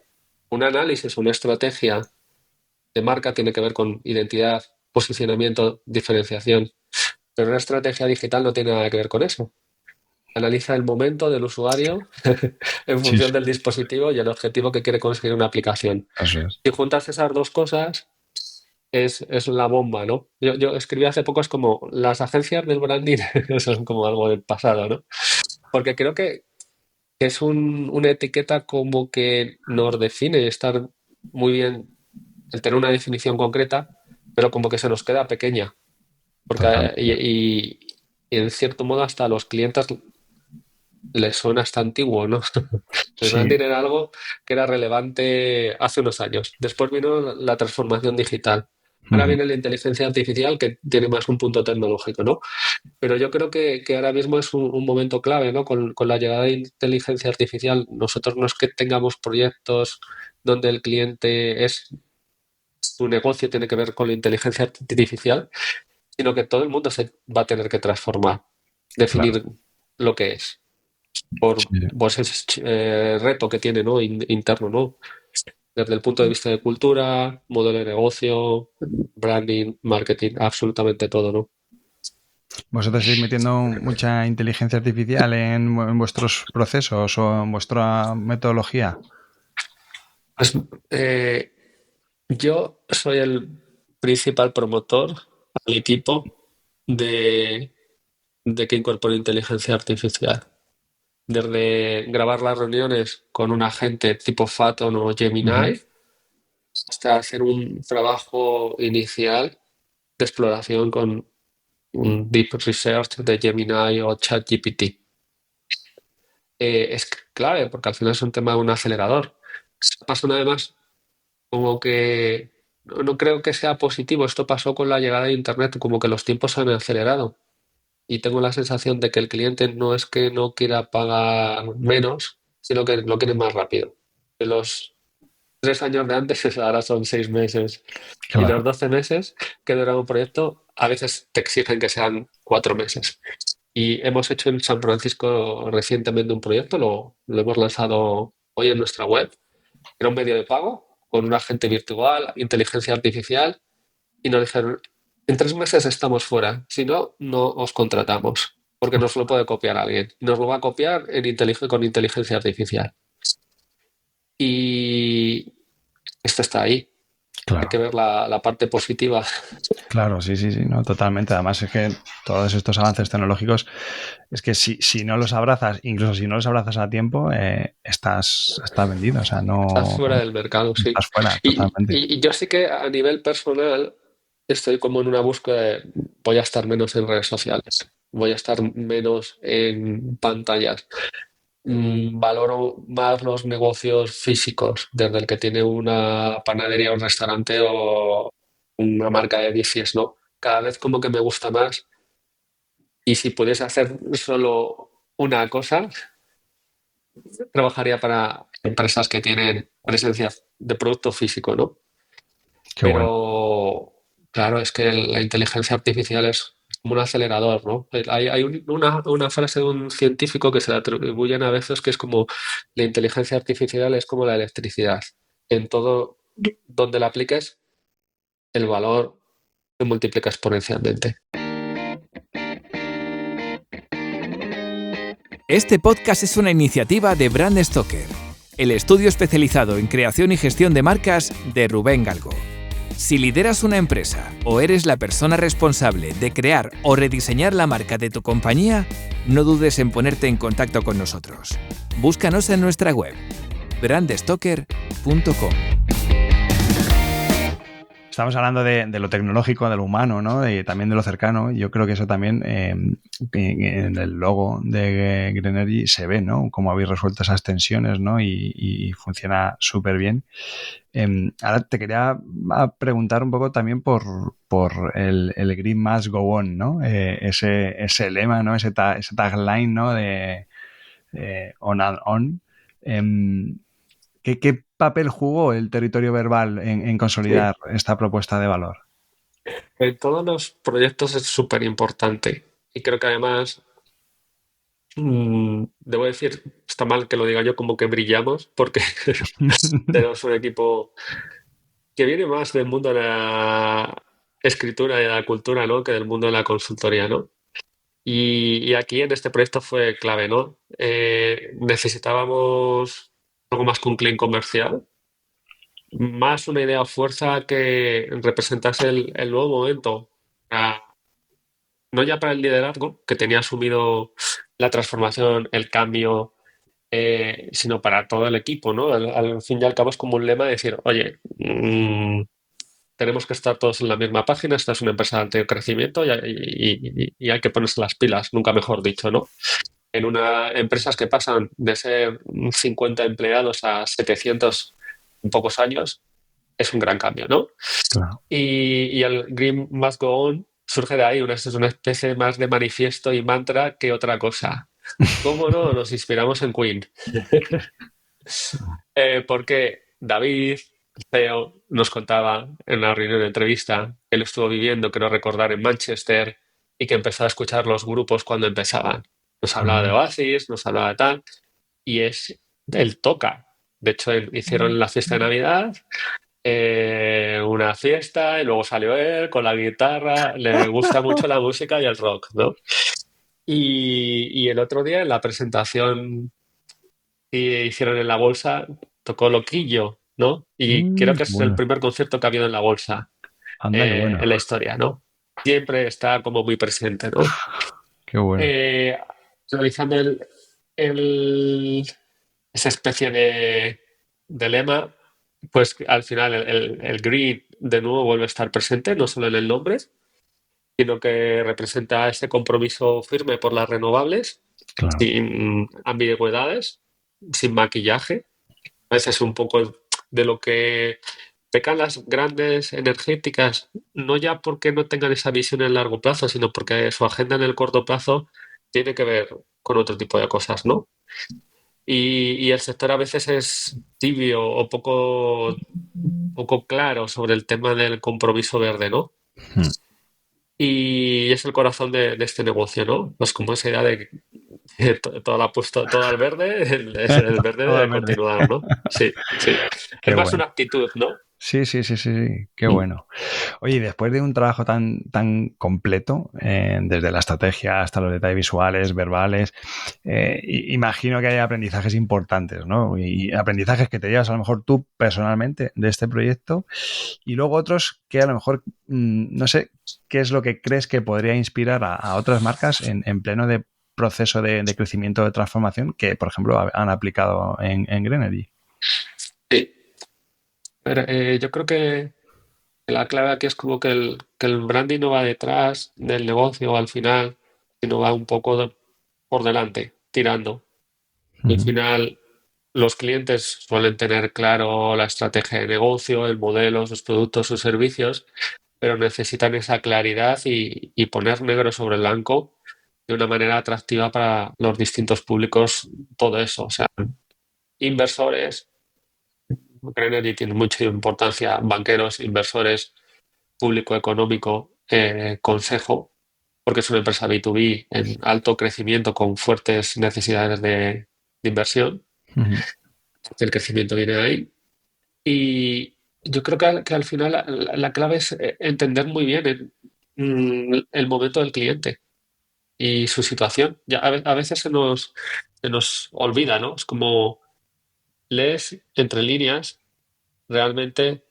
un análisis, una estrategia de marca tiene que ver con identidad, posicionamiento, diferenciación. Pero una estrategia digital no tiene nada que ver con eso. Analiza el momento del usuario en sí, función sí, del dispositivo y el objetivo que quiere conseguir una aplicación. eso es. Si juntas esas dos cosas, es la bomba, ¿no? Yo escribí hace poco, es como las agencias del branding son como algo del pasado, ¿no? Porque creo que es una etiqueta como que nos define estar muy bien, el tener una definición concreta, pero como que se nos queda pequeña. Porque, Totalmente. y en cierto modo hasta a los clientes les suena hasta antiguo, ¿no? El Sí, branding era algo que era relevante hace unos años. Después vino la transformación digital. Ahora viene la inteligencia artificial que tiene más un punto tecnológico, ¿no? Pero yo creo que ahora mismo es un momento clave, ¿no? Con la llegada de inteligencia artificial, nosotros no es que tengamos proyectos donde el cliente es su negocio tiene que ver con la inteligencia artificial, sino que todo el mundo se va a tener que transformar, Claro. definir lo que es, por Sí. pues ese reto que tiene, ¿no? Interno, ¿no? Desde el punto de vista de cultura, modelo de negocio, branding, marketing, absolutamente todo, ¿no? ¿Vosotros estáis metiendo mucha inteligencia artificial en vuestros procesos o en vuestra metodología? Pues, yo soy el principal promotor al equipo de, de que incorpore inteligencia artificial. Desde grabar las reuniones con un agente tipo Phathom o Ujú. Gemini hasta hacer un trabajo inicial de exploración con un deep research de Gemini o ChatGPT. Es clave porque al final es un tema de un acelerador. Pasa además como que no creo que sea positivo. Esto pasó con la llegada de Internet, como que los tiempos se han acelerado. Y tengo la sensación de que el cliente no es que no quiera pagar menos, sino que lo quiere más rápido. Que los 3 años de antes ahora son 6 meses. Y los Claro. 12 meses que dura un proyecto, a veces te exigen que sean 4 meses. Y hemos hecho en San Francisco recientemente un proyecto, lo hemos lanzado hoy en nuestra web. Era un medio de pago con un agente virtual, inteligencia artificial, y nos dijeron, en 3 meses estamos fuera, si no, no os contratamos, porque nos lo puede copiar alguien. Y nos lo va a copiar con inteligencia artificial. Y esto está ahí. Hay que Claro. ver la parte positiva. Claro, sí, sí, sí, no, totalmente. Además es que todos estos avances tecnológicos, es que si no los abrazas, incluso si no los abrazas a tiempo, estás vendido, o sea, Estás no fuera del mercado, sí. estás fuera, Y, totalmente. y yo sí que a nivel personal estoy como en una búsqueda de voy a estar menos en redes sociales, voy a estar menos en pantallas. Valoro más los negocios físicos, desde el que tiene una panadería, un restaurante o una marca de bicis, ¿no? Cada vez como que me gusta más y si pudiese hacer solo una cosa, trabajaría para empresas que tienen presencia de producto físico, ¿no? Qué bueno. Pero claro, es que la inteligencia artificial es como un acelerador, ¿no? Hay una frase de un científico que se le atribuyen a veces que es como la inteligencia artificial es como la electricidad. En todo donde la apliques, el valor se multiplica exponencialmente. Este podcast es una iniciativa de Brand Stoker, el estudio especializado en creación y gestión de marcas de Rubén Galgo. Si lideras una empresa o eres la persona responsable de crear o rediseñar la marca de tu compañía, no dudes en ponerte en contacto con nosotros. Búscanos en nuestra web, brandstoker.com. Estamos hablando de lo tecnológico, de lo humano, ¿no? Y también de lo cercano. Yo creo que eso también en el logo de Green Energy se ve, ¿no? Cómo habéis resuelto esas tensiones, ¿no? Y funciona súper bien. Ahora te quería preguntar un poco también por el Green Must Go On, ¿no? Ese lema, ¿no? Ese tagline, ¿no? De on and on. ¿Qué papel jugó el territorio verbal en Sí. consolidar esta propuesta de valor? En todos los proyectos es súper importante y creo que además, debo decir, está mal que lo diga yo como que brillamos porque tenemos un equipo que viene más del mundo de la escritura y de la cultura, ¿no? Que del mundo de la consultoría, ¿no? Y aquí en este proyecto fue clave, ¿no? Necesitábamos algo más que un claim comercial, más una idea o fuerza que representase el nuevo momento. Ah, no ya para el liderazgo, que tenía asumido la transformación, el cambio, sino para todo el equipo, ¿no? Al fin y al cabo es como un lema de decir, oye, tenemos que estar todos en la misma página, esta es una empresa de alto crecimiento y hay que ponerse las pilas, nunca mejor dicho, ¿no? En una empresas que pasan de ser 50 empleados a 700 en pocos años, es un gran cambio, ¿no? Claro. Y el Green Must Go On surge de ahí, es una especie más de manifiesto y mantra que otra cosa. ¿Cómo no? Nos inspiramos en Queen. Porque David, el CEO, nos contaba en una reunión de entrevista que él estuvo viviendo, creo recordar, en Manchester y que empezó a escuchar los grupos cuando empezaban. Nos hablaba de Oasis, nos hablaba de tal, y él toca. De hecho, hicieron la fiesta de Navidad, una fiesta, y luego salió él con la guitarra. Le gusta mucho la música y el rock, ¿no? Y el otro día en la presentación que hicieron en la bolsa, tocó Loquillo, ¿no? Y creo que Qué es el bueno. primer concierto que ha habido en la bolsa Anda, qué bueno. en la historia, ¿no? Siempre está como muy presente, ¿no? Qué bueno. Eh, Realizando el- esa especie de lema, pues al final el green de nuevo vuelve a estar presente, no solo en el nombre, sino que representa ese compromiso firme por las renovables, Claro. sin ambigüedades, sin maquillaje. A veces un poco de lo que pecan las grandes energéticas, no ya porque no tengan esa visión en largo plazo, sino porque su agenda en el corto plazo tiene que ver con otro tipo de cosas, ¿no? Y el sector a veces es tibio o poco claro sobre el tema del compromiso verde, ¿no? Hmm. Y es el corazón de este negocio, ¿no? Pues como esa idea de que todo lo ha puesto todo al verde, el verde Todo debe es verde. continuar, ¿no? Sí, sí. Qué Es más bueno. una actitud, ¿no? Sí, sí, sí, sí, sí. Qué bueno. Oye, y después de un trabajo tan completo, desde la estrategia hasta los detalles visuales, verbales, imagino que hay aprendizajes importantes, ¿no? Y aprendizajes que te llevas a lo mejor tú personalmente de este proyecto y luego otros que a lo mejor, no sé, qué es lo que crees que podría inspirar a otras marcas en pleno de proceso de crecimiento, de transformación, que, por ejemplo, han aplicado en Greenergy. Sí. Pero, yo creo que la clave aquí es como que el branding no va detrás del negocio al final, sino va un poco por delante, tirando. Al Ujú. final, los clientes suelen tener claro la estrategia de negocio, el modelo, sus productos, sus servicios, pero necesitan esa claridad y poner negro sobre blanco de una manera atractiva para los distintos públicos, todo eso. O sea, inversores, Grenergy tiene mucha importancia, banqueros, inversores, público económico, consejo, porque es una empresa B2B en alto crecimiento con fuertes necesidades de inversión. Ujú. El crecimiento viene de ahí. Y yo creo que al final la clave es entender muy bien el momento del cliente y su situación. Ya a veces se nos olvida, ¿no? Es como lees entre líneas realmente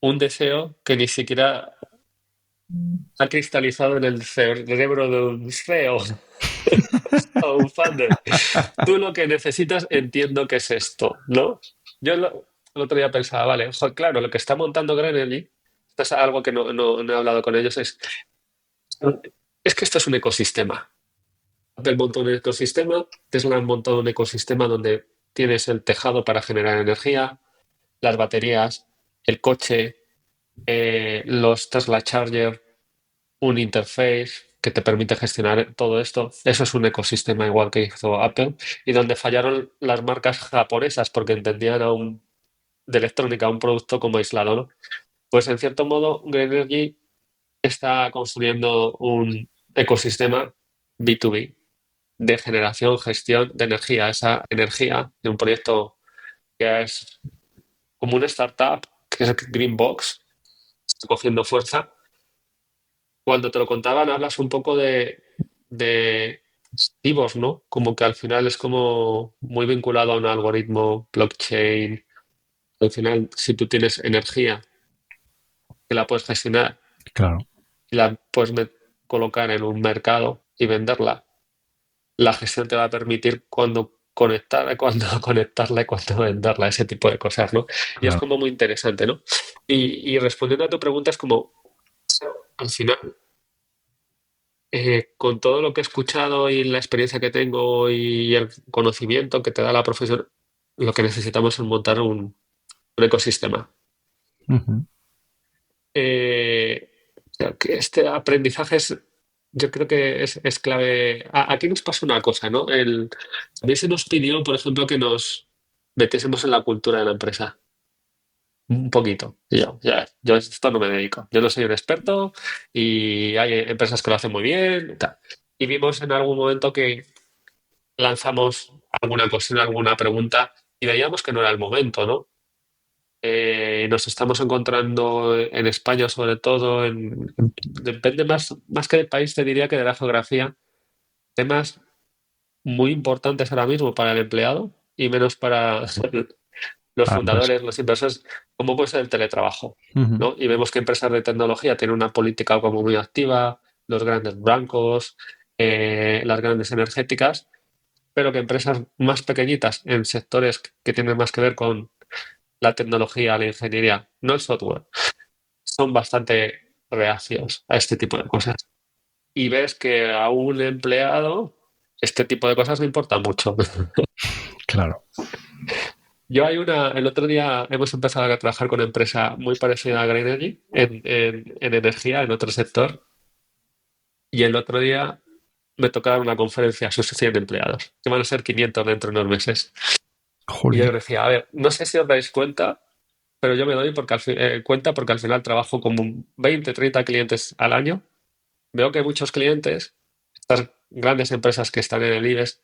un deseo que ni siquiera ha cristalizado en el cerebro de un CEO o un founder. Tú lo que necesitas, entiendo que es esto, ¿no? El otro día pensaba, vale, claro, lo que está montando Granelli, esto es algo que no he hablado con ellos, es que esto es un ecosistema. Apple montó un ecosistema, Tesla ha montado un ecosistema donde tienes el tejado para generar energía, las baterías, el coche, los Tesla Charger, un interface que te permite gestionar todo esto. Eso es un ecosistema igual que hizo Apple y donde fallaron las marcas japonesas porque entendían de electrónica un producto como aislado, ¿no? Pues en cierto modo, Green Energy está construyendo un ecosistema B2B de generación, gestión de energía. Esa energía de un proyecto que es como una startup, que es Greenbox, está cogiendo fuerza. Cuando te lo contaban, hablas un poco de activos, ¿no? Como que al final es como muy vinculado a un algoritmo, blockchain. Al final, si tú tienes energía que la puedes gestionar Claro, y la puedes colocar en un mercado y venderla, la gestión te va a permitir cuándo conectarla, cuándo conectarla y cuándo venderla, ese tipo de cosas, ¿no? Y es claro. como muy interesante, ¿no? Y respondiendo a tu pregunta, es como, al final, con todo lo que he escuchado y la experiencia que tengo y el conocimiento que te da la profesión, lo que necesitamos es montar un ecosistema. Ujú. Creo que este aprendizaje yo creo que es clave. Aquí nos pasa una cosa, ¿no? También se nos pidió, por ejemplo, que nos metiésemos en la cultura de la empresa. Un poquito. Y yo a esto no me dedico. Yo no soy un experto y hay empresas que lo hacen muy bien y tal. Y vimos en algún momento que lanzamos alguna cuestión, alguna pregunta y veíamos que no era el momento, ¿no? Nos estamos encontrando en España, sobre todo, depende más que del país, te diría que de la geografía, temas muy importantes ahora mismo para el empleado y menos para los Ah, pues, fundadores, los inversores, como puede ser el teletrabajo, ujú. ¿no? Y vemos que empresas de tecnología tienen una política como muy activa, los grandes bancos, las grandes energéticas, pero que empresas más pequeñitas en sectores que tienen más que ver con la tecnología, la ingeniería, no el software, son bastante reacios a este tipo de cosas. Y ves que a un empleado este tipo de cosas le importa mucho. Claro. El otro día hemos empezado a trabajar con una empresa muy parecida a Green Energy en energía, en otro sector, y el otro día me tocaba dar una conferencia a sus 100 empleados, que van a ser 500 dentro de unos meses. Y yo Jolín. decía, a ver, no sé si os dais cuenta, pero yo me doy cuenta porque al final trabajo como 20, 30 clientes al año. Veo que muchos clientes, estas grandes empresas que están en el IBEX,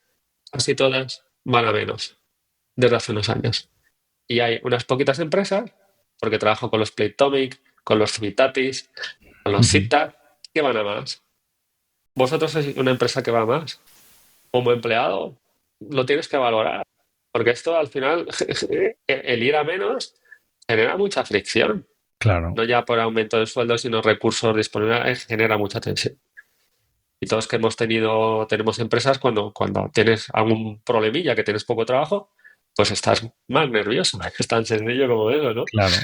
casi todas van a menos desde hace unos años. Y hay unas poquitas empresas, porque trabajo con los Playtomic, con los Civitatis, con los Ujú. Sita, que van a más. Vosotros sois una empresa que va a más. Como empleado, lo tienes que valorar. Porque esto al final, el ir a menos, genera mucha fricción. Claro. No ya por aumento de sueldo, sino recursos disponibles, genera mucha tensión. Y todos que tenemos empresas cuando tienes algún problemilla, que tienes poco trabajo, pues estás más nervioso. Es tan sencillo como eso, ¿no? Claro.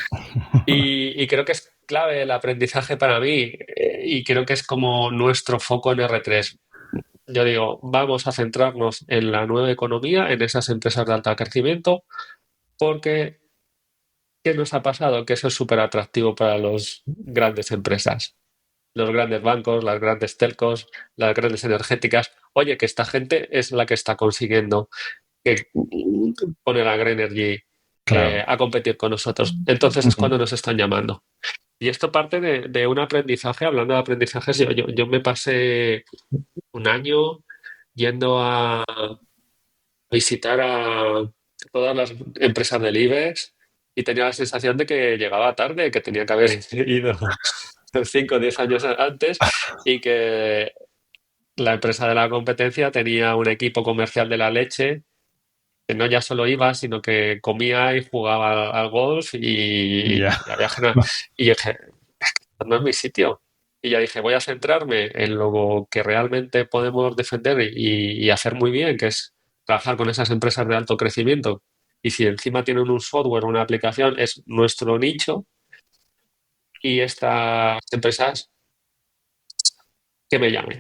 Y creo que es clave el aprendizaje para mí, y creo que es como nuestro foco en R3. Yo digo, vamos a centrarnos en la nueva economía, en esas empresas de alto crecimiento, porque ¿qué nos ha pasado? Que eso es súper atractivo para las grandes empresas, los grandes bancos, las grandes telcos, las grandes energéticas. Oye, que esta gente es la que está consiguiendo que poner a Green Energy Claro. a competir con nosotros. Entonces es Ujú. cuando nos están llamando. Y esto parte de un aprendizaje. Hablando de aprendizajes, yo me pasé un año yendo a visitar a todas las empresas del IBEX y tenía la sensación de que llegaba tarde, que tenía que haber ido 5 o 10 años antes, y que la empresa de la competencia tenía un equipo comercial de la leche que no ya solo iba, sino que comía y jugaba al golf Ya. y había y yo dije, no es mi sitio. Y ya dije, voy a centrarme en lo que realmente podemos defender y hacer muy bien, que es trabajar con esas empresas de alto crecimiento. Y si encima tienen un software o una aplicación, es nuestro nicho, y estas empresas que me llamen.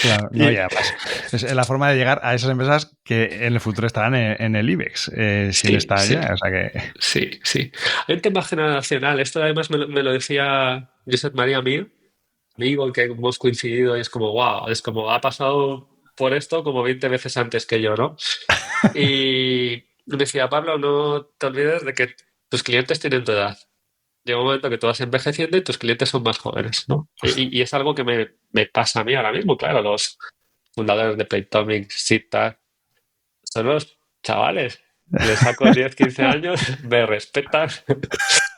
Claro, no, y Y además es la forma de llegar a esas empresas que en el futuro estarán en el IBEX, sin sí, estar sí, ya. O sea que, sí, sí. Hay un tema generacional. Esto además me lo decía Josep María Mir, amigo que hemos coincidido, y es como, wow, es como, ha pasado por esto como 20 veces antes que yo, ¿no? Y me decía, Pablo, no te olvides de que tus clientes tienen tu edad. Llega un momento que tú vas envejeciendo y tus clientes son más jóvenes, ¿no? Y es algo que me pasa a mí ahora mismo, claro, los fundadores de Playtomic, Sita, son los chavales. Les saco 10 15 años, me respetan.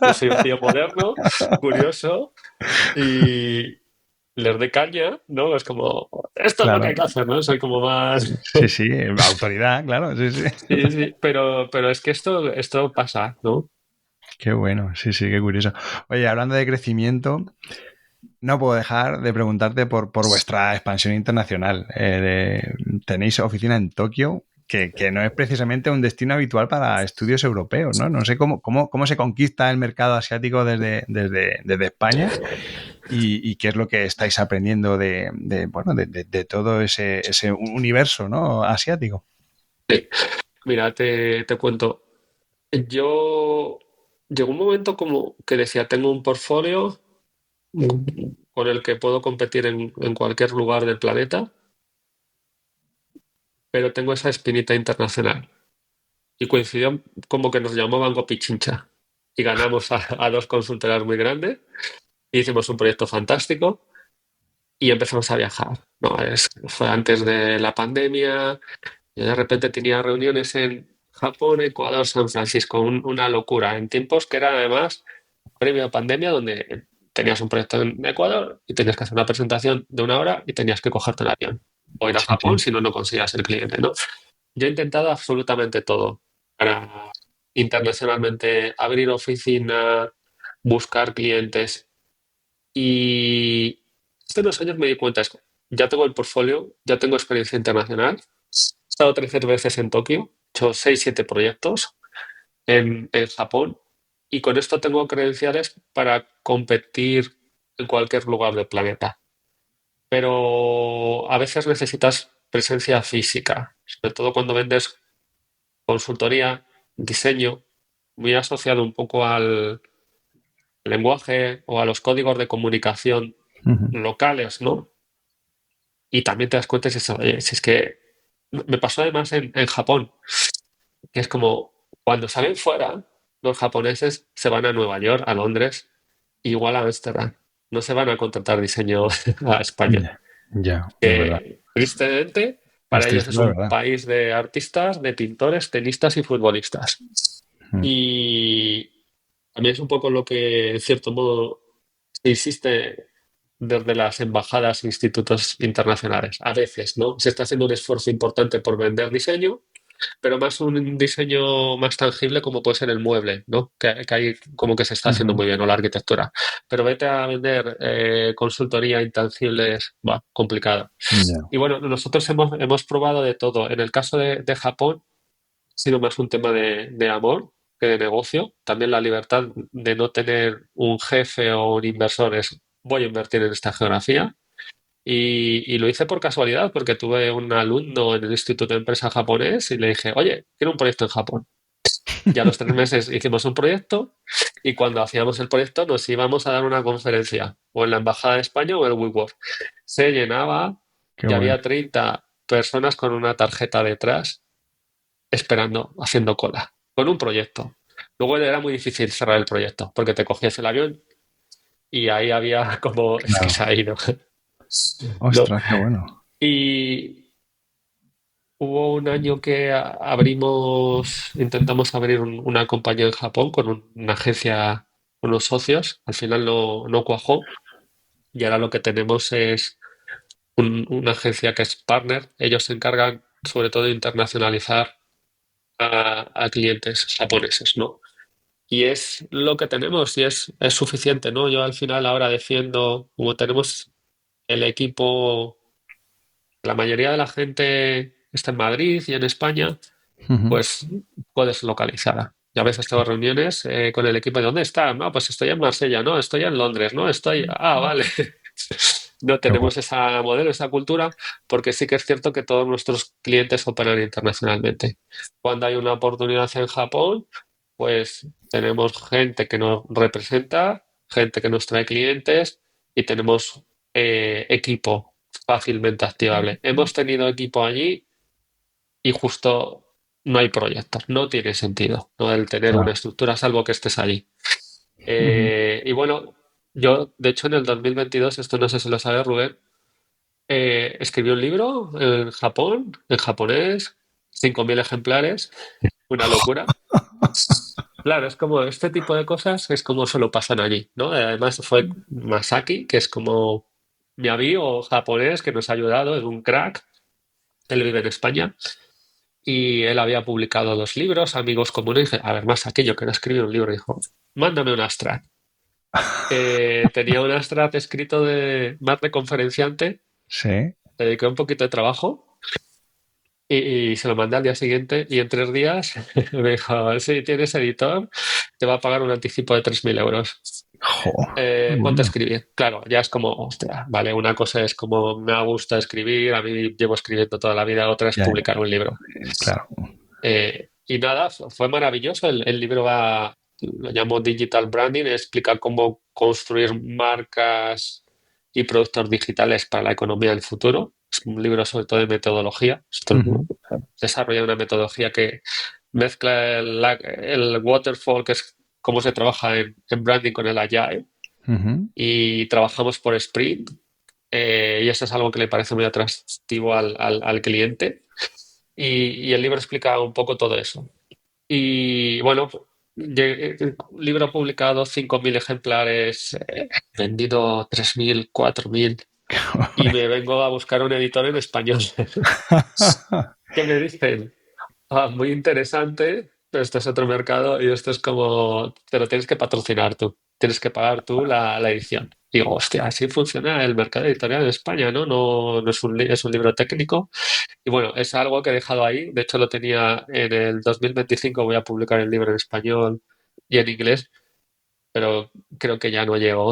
Yo soy un tío moderno, curioso, y les doy caña, ¿no? Es como, esto es lo que claro, hay que hacer, ¿no? Soy como más... sí, sí, autoridad, claro, sí, sí. Sí, sí, pero es que esto pasa, ¿no? Qué bueno, sí, sí, qué curioso. Oye, hablando de crecimiento, no puedo dejar de preguntarte por vuestra expansión internacional. Tenéis oficina en Tokio, que no es precisamente un destino habitual para estudios europeos, ¿no? No sé cómo se conquista el mercado asiático desde España y qué es lo que estáis aprendiendo de todo ese universo, ¿no? Asiático. Sí. Mira, te cuento. Yo llegó un momento como que decía, tengo un portfolio con el que puedo competir en cualquier lugar del planeta, pero tengo esa espinita internacional. Y coincidió como que nos llamó Banco Pichincha y ganamos a dos consultoras muy grandes, hicimos un proyecto fantástico y empezamos a viajar. No, fue antes de la pandemia. Yo de repente tenía reuniones en Japón, Ecuador, San Francisco, una locura, en tiempos que era además previo a pandemia, donde tenías un proyecto en Ecuador y tenías que hacer una presentación de 1 hora y tenías que cogerte el avión o ir a Sí, Japón sí. si no, no conseguías el cliente, ¿no? Yo he intentado absolutamente todo para internacionalmente abrir oficina, buscar clientes y hace unos años me di cuenta, ya tengo el portfolio, ya tengo experiencia internacional, he estado 13 veces en Tokio, he hecho 6 7 proyectos en Japón y con esto tengo credenciales para competir en cualquier lugar del planeta. Pero a veces necesitas presencia física, sobre todo cuando vendes consultoría, diseño, muy asociado un poco al lenguaje o a los códigos de comunicación Ujú. locales, ¿no? Y también te das cuenta oye, si es que me pasó además en Japón, que es como cuando salen fuera, los japoneses se van a Nueva York, a Londres, igual a Ámsterdam. No se van a contratar diseño a España. Ya, ya, es verdad. Que tristemente, Es para ellos triste, es la un verdad. país de artistas, de pintores, tenistas y futbolistas. Mm. Y también es un poco lo que, en cierto modo, se insiste desde las embajadas e institutos internacionales. A veces, ¿no? Se está haciendo un esfuerzo importante por vender diseño, pero más un diseño más tangible como puede ser el mueble, ¿no? Que ahí como que se está haciendo Ujú. muy bien, o la arquitectura. Pero vete a vender consultoría intangibles, va, complicado. Ya. Y bueno, nosotros hemos probado de todo. En el caso de Japón, ha sido más un tema de amor que de negocio. También la libertad de no tener un jefe o un inversor es, voy a invertir en esta geografía. Y lo hice por casualidad, porque tuve un alumno en el Instituto de Empresa japonés y le dije, oye, quiero un proyecto en Japón. Ya a los 3 meses hicimos un proyecto y cuando hacíamos el proyecto nos íbamos a dar una conferencia, o en la Embajada de España o en el WeWork. Se llenaba Qué y bueno. había 30 personas con una tarjeta detrás esperando, haciendo cola, con un proyecto. Luego era muy difícil cerrar el proyecto, porque te cogías el avión y ahí había como, es que Claro. se ha ido. No. Ostras, qué bueno. Y hubo un año que intentamos abrir una compañía en Japón con una agencia, unos socios. Al final no cuajó y ahora lo que tenemos es una agencia que es partner. Ellos se encargan sobre todo de internacionalizar a clientes japoneses, ¿no? Y es lo que tenemos y es suficiente, ¿no? Yo al final ahora defiendo, como tenemos el equipo, la mayoría de la gente está en Madrid y en España, Ujú. pues puedes localizar. Y a veces tengo reuniones con el equipo de ¿dónde está? No, pues estoy en Marsella, no, estoy en Londres, no, estoy. Ah, vale. No Qué bueno. tenemos esa modelo, esa cultura, porque sí que es cierto que todos nuestros clientes operan internacionalmente. Cuando hay una oportunidad en Japón, pues tenemos gente que nos representa, gente que nos trae clientes y tenemos equipo fácilmente activable. Hemos tenido equipo allí y justo no hay proyectos, no tiene sentido, ¿no? El tener una Claro. estructura salvo que estés allí. Ujú. Y bueno, yo de hecho en el 2022, esto no sé si lo sabe Rubén, escribí un libro en Japón, en japonés, 5.000 ejemplares, una locura. Claro, es como este tipo de cosas es como solo pasan allí, ¿no? Además fue Masaki, que es como mi amigo japonés que nos ha ayudado, es un crack, él vive en España. Y él había publicado 2 libros, Amigos Comunes. Y dije, a ver, más aquello que no escribí un libro. Dijo, mándame un abstract. Tenía un abstract escrito más de conferenciante, Sí. le dediqué un poquito de trabajo y se lo mandé al día siguiente. Y en 3 días me dijo, si tienes editor, te va a pagar un anticipo de 3.000 euros. Jo, qué Ponte a bueno. escribir. Claro, ya es como, hostia, vale, una cosa es como me gusta escribir, a mí llevo escribiendo toda la vida, otra es Ya, publicar un libro. claro. Y nada, fue maravilloso. El libro va. lo llamo Digital Branding, explica cómo construir marcas y productos digitales para la economía del futuro. Es un libro sobre todo de metodología. Ujú, Desarrolla una metodología que mezcla el waterfall, que es cómo se trabaja en branding, con el agile, ujú. y trabajamos por sprint. Y eso es algo que le parece muy atractivo al cliente. Y el libro explica un poco todo eso. Y bueno, libro publicado, 5.000 ejemplares, vendido 3.000, 4.000, y me vengo a buscar un editor en español. ¿Qué me dicen? Muy interesante, pero esto es otro mercado y esto es como, te lo tienes que patrocinar tú, tienes que pagar tú la edición. Digo, hostia, así funciona el mercado editorial en España, ¿no? No es es un libro técnico. Y bueno, es algo que he dejado ahí. De hecho, lo tenía en el 2025, voy a publicar el libro en español y en inglés, pero creo que ya no llego.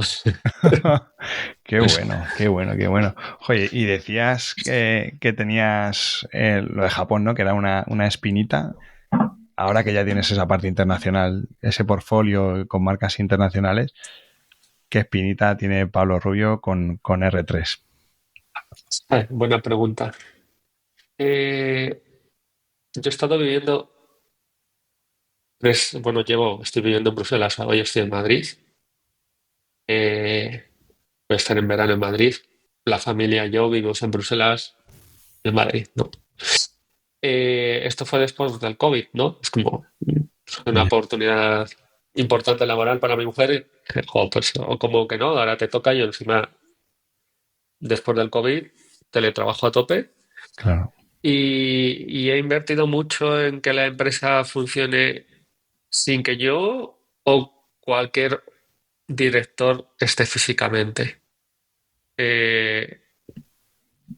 Qué bueno, qué bueno, qué bueno. Oye, y decías que tenías lo de Japón, ¿no? Que era una espinita. Ahora que ya tienes esa parte internacional, ese portfolio con marcas internacionales, ¿qué espinita tiene Pablo Rubio con R3? Buena pregunta. Eh, yo he estado viviendo, bueno, estoy viviendo en Bruselas, hoy estoy en Madrid. Eh, Voy a estar en verano en Madrid. La familia y yo vivimos en Bruselas, en Madrid, ¿no? Esto fue después del COVID, ¿no? Es como una oportunidad importante laboral para mi mujer. Y dije, "Jo, pues, o como que no, ahora te toca". Y encima, después del COVID, teletrabajo a tope. Claro. Y he invertido mucho en que la empresa funcione sin que yo o cualquier director esté físicamente. Eh,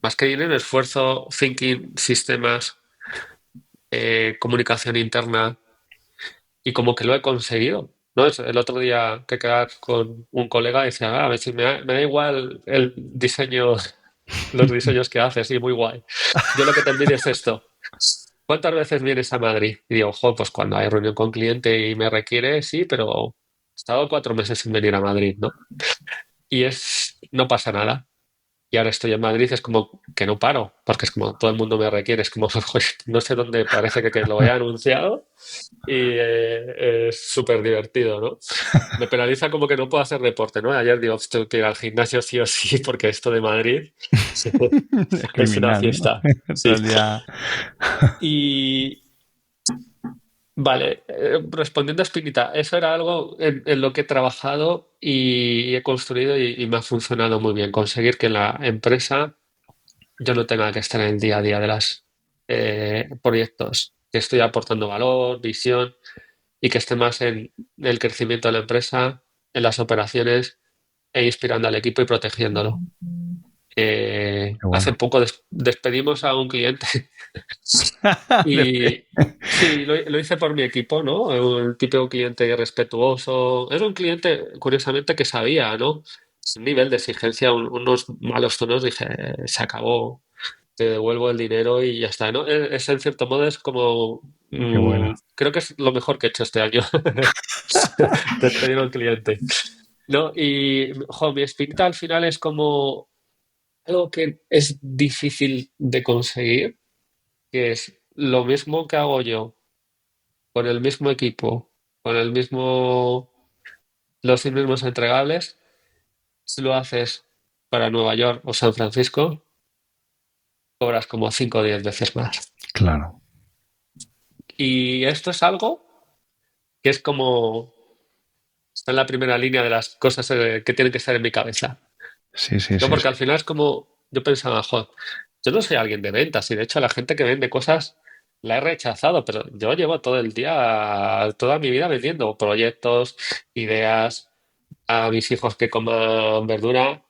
Más que dinero, esfuerzo, thinking, sistemas, comunicación interna, y como que lo he conseguido. ¿No? El otro día que quedaba con un colega decía, a ver si me da igual el diseño, los diseños que haces, y muy guay. Yo lo que te envidio es esto. ¿Cuántas veces vienes a Madrid? Y digo, jo, pues cuando hay reunión con cliente y me requiere, sí, pero he estado 4 meses sin venir a Madrid, ¿no? No pasa nada. Y ahora estoy en Madrid, es como que no paro, porque es como todo el mundo me requiere, es como, joder, no sé dónde parece que lo he anunciado, y es súper divertido, ¿no? Me penaliza como que no puedo hacer deporte, ¿no? Ayer digo, tengo que ir al gimnasio sí o sí, porque esto de Madrid Es es una criminal, ¿no? fiesta. Todo Sí. el día. Y vale, respondiendo a Espinita, eso era algo en lo que he trabajado y he construido, y me ha funcionado muy bien. Conseguir que la empresa yo no tenga que estar en el día a día de los proyectos, que estoy aportando valor, visión, y que esté más en el crecimiento de la empresa, en las operaciones, e inspirando al equipo y protegiéndolo. Qué Hace bueno. poco despedimos a un cliente. Y sí, lo hice por mi equipo, ¿no? Un típico cliente respetuoso. Era un cliente, curiosamente, que sabía, ¿no? Sin nivel de exigencia, unos malos tonos, dije, se acabó, te devuelvo el dinero y ya está, ¿no? En cierto modo es como, Qué bueno. creo que es lo mejor que he hecho este año, despedir a un cliente, ¿no? Y, jo, mi espinta al final es como algo que es difícil de conseguir, que es lo mismo que hago yo con el mismo equipo, con los mismos entregables. Si lo haces para Nueva York o San Francisco, cobras como 5 o 10 veces más. Claro. Y esto es algo que es como, está en la primera línea de las cosas que tienen que estar en mi cabeza. Sí, sí, No, sí, porque sí. al final es como, yo pensaba, joder, yo no soy alguien de ventas, y de hecho la gente que vende cosas la he rechazado, pero yo llevo todo el día, toda mi vida vendiendo proyectos, ideas, a mis hijos que coman verdura.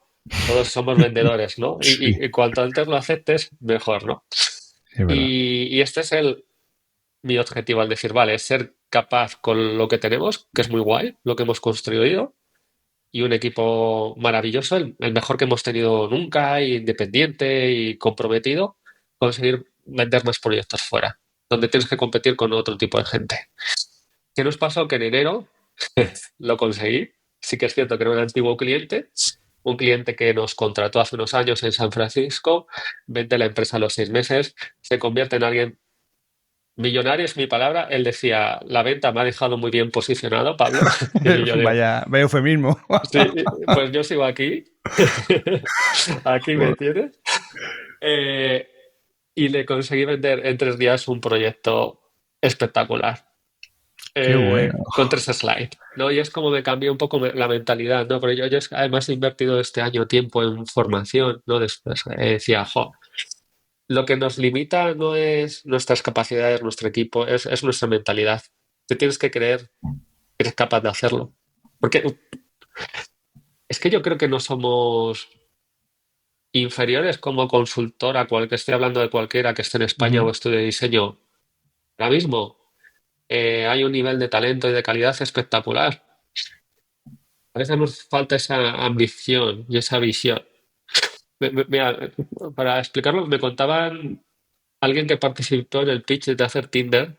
Todos somos vendedores, ¿no? Sí, Y cuanto antes lo aceptes, mejor, ¿no? sí, es verdad. Y este es mi objetivo al decir, vale, es ser capaz con lo que tenemos, que es muy guay, lo que hemos construido, y un equipo maravilloso, el mejor que hemos tenido nunca, independiente y comprometido, conseguir vender más proyectos fuera, donde tienes que competir con otro tipo de gente. ¿Qué nos pasó? Que en enero Lo conseguí. Sí que es cierto que era un antiguo cliente, un cliente que nos contrató hace unos años en San Francisco, vende la empresa a los 6 meses, se convierte en alguien millonario, es mi palabra. Él decía, la venta me ha dejado muy bien posicionado, Pablo. Y yo digo, Vaya eufemismo. sí, pues yo sigo aquí. Aquí me tienes. Eh, y le conseguí vender en 3 días un proyecto espectacular. Qué bueno. Con 3 slides, ¿no? Y es como me cambió un poco la mentalidad, ¿no? Pero yo además he invertido este año tiempo en formación, ¿no? Después decía, jo, lo que nos limita no es nuestras capacidades, nuestro equipo, es nuestra mentalidad. Te tienes que creer que eres capaz de hacerlo. Porque es que yo creo que no somos inferiores como consultor a cual que esté hablando de cualquiera que esté en España o Ujú. estudie diseño. Ahora mismo hay un nivel de talento y de calidad espectacular. A veces nos falta esa ambición y esa visión. Mira, para explicarlo, me contaban alguien que participó en el pitch de hacer Tinder,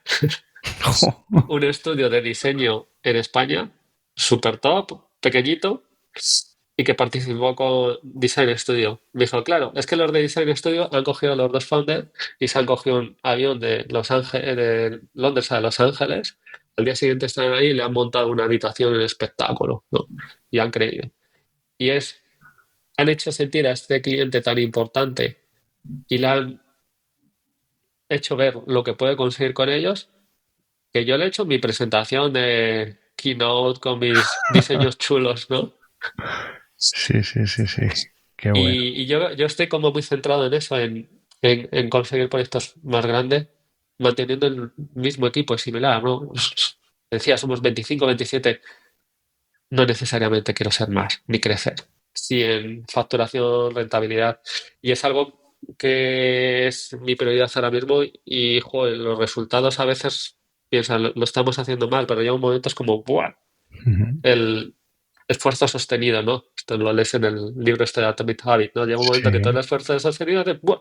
un estudio de diseño en España, super top, pequeñito, y que participó con Design Studio. Me dijo, claro, es que los de Design Studio han cogido a los dos founders y se han cogido un avión de Los Ángeles, de Londres a Los Ángeles. Al día siguiente están ahí y le han montado una habitación en espectáculo, ¿no? Y han creído. Y han hecho sentir a este cliente tan importante y le han hecho ver lo que puede conseguir con ellos, que yo le he hecho mi presentación de Keynote con mis diseños chulos, ¿no? Sí, sí, sí, sí. Qué bueno. Y yo estoy como muy centrado en eso, en conseguir proyectos más grandes, manteniendo el mismo equipo similar, ¿no? Decía, somos 25, 27. No necesariamente quiero ser más ni crecer. Sí en facturación, rentabilidad. Y es algo que es mi prioridad ahora mismo y, joder, los resultados a veces piensan, lo estamos haciendo mal, pero llega un momento es como, ¡buah! Ujú. El esfuerzo sostenido, ¿no? Esto lo lees en el libro este de Atomic Habit, ¿no? Llega un momento que todo el Sí, esfuerzo sostenido de, ¡buah!